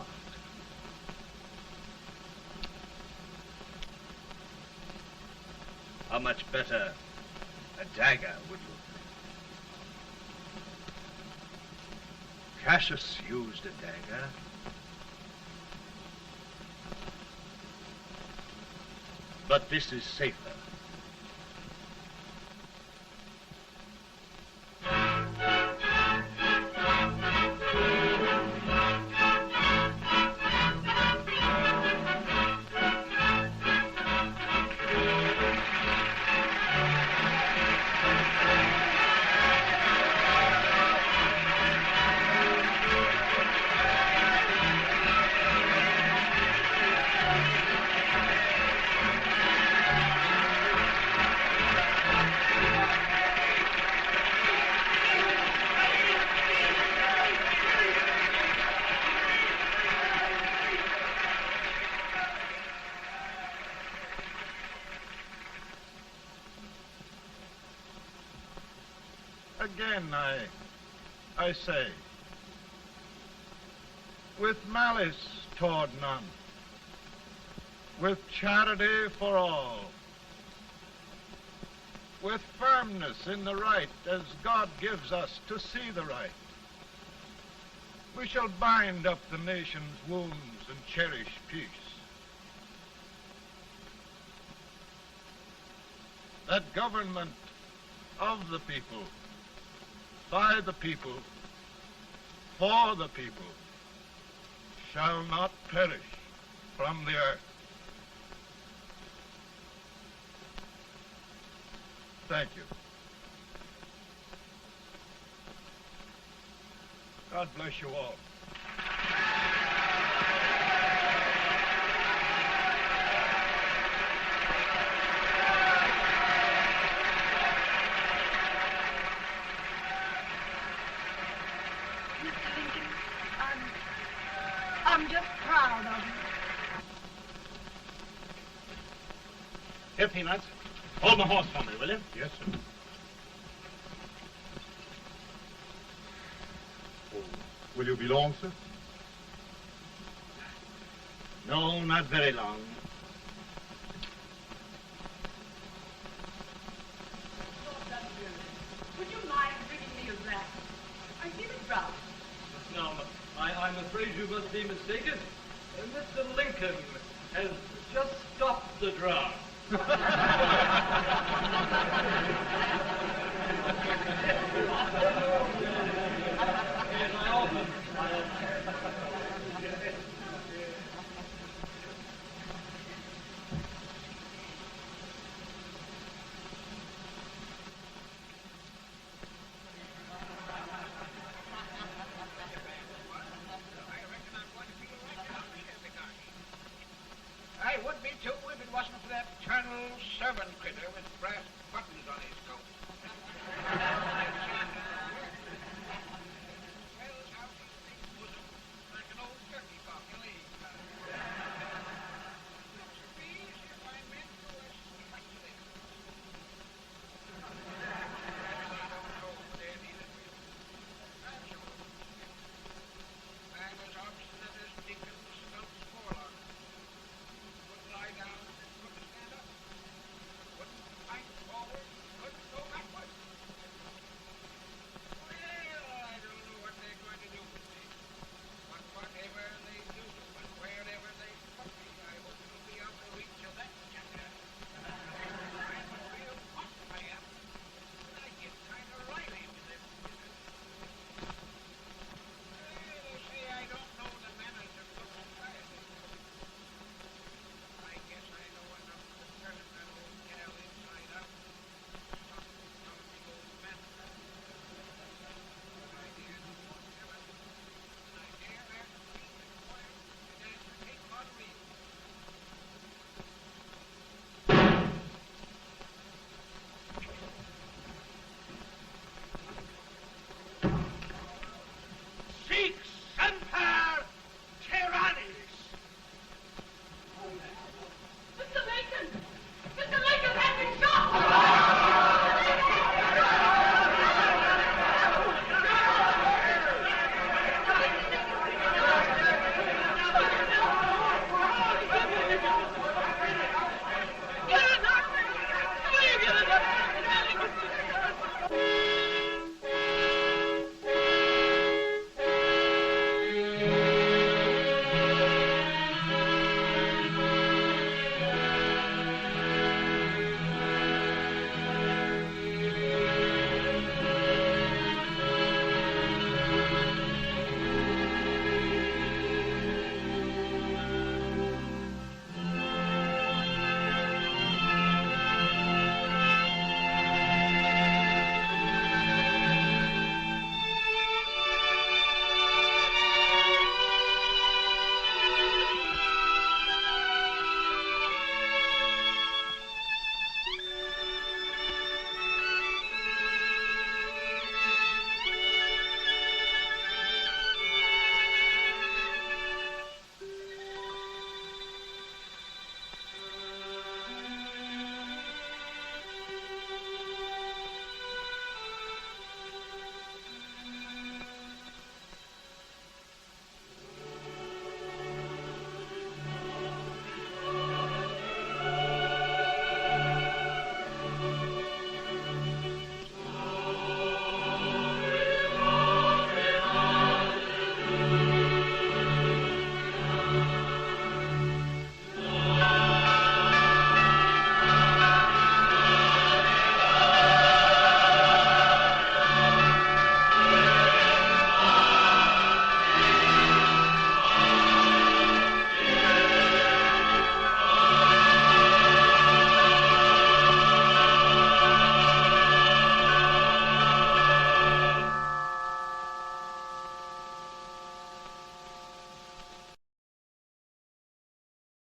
How much better a dagger would look? Cassius used a dagger. But this is safer. Again, I say, with malice toward none, with charity for all, with firmness in the right as God gives us to see the right, we shall bind up the nation's wounds and cherish peace. That government of the people, by the people, for the people, shall not perish from the earth. Thank you. God bless you all. I'm just proud of you. Here, Peanuts. Hold my horse for me, will you? Yes, sir. Oh, will you be long, sir? No, not very long. Would you mind bringing me a glass? I feel it brown. Now, I'm afraid you must be mistaken. Mr. Lincoln has just stopped the draft.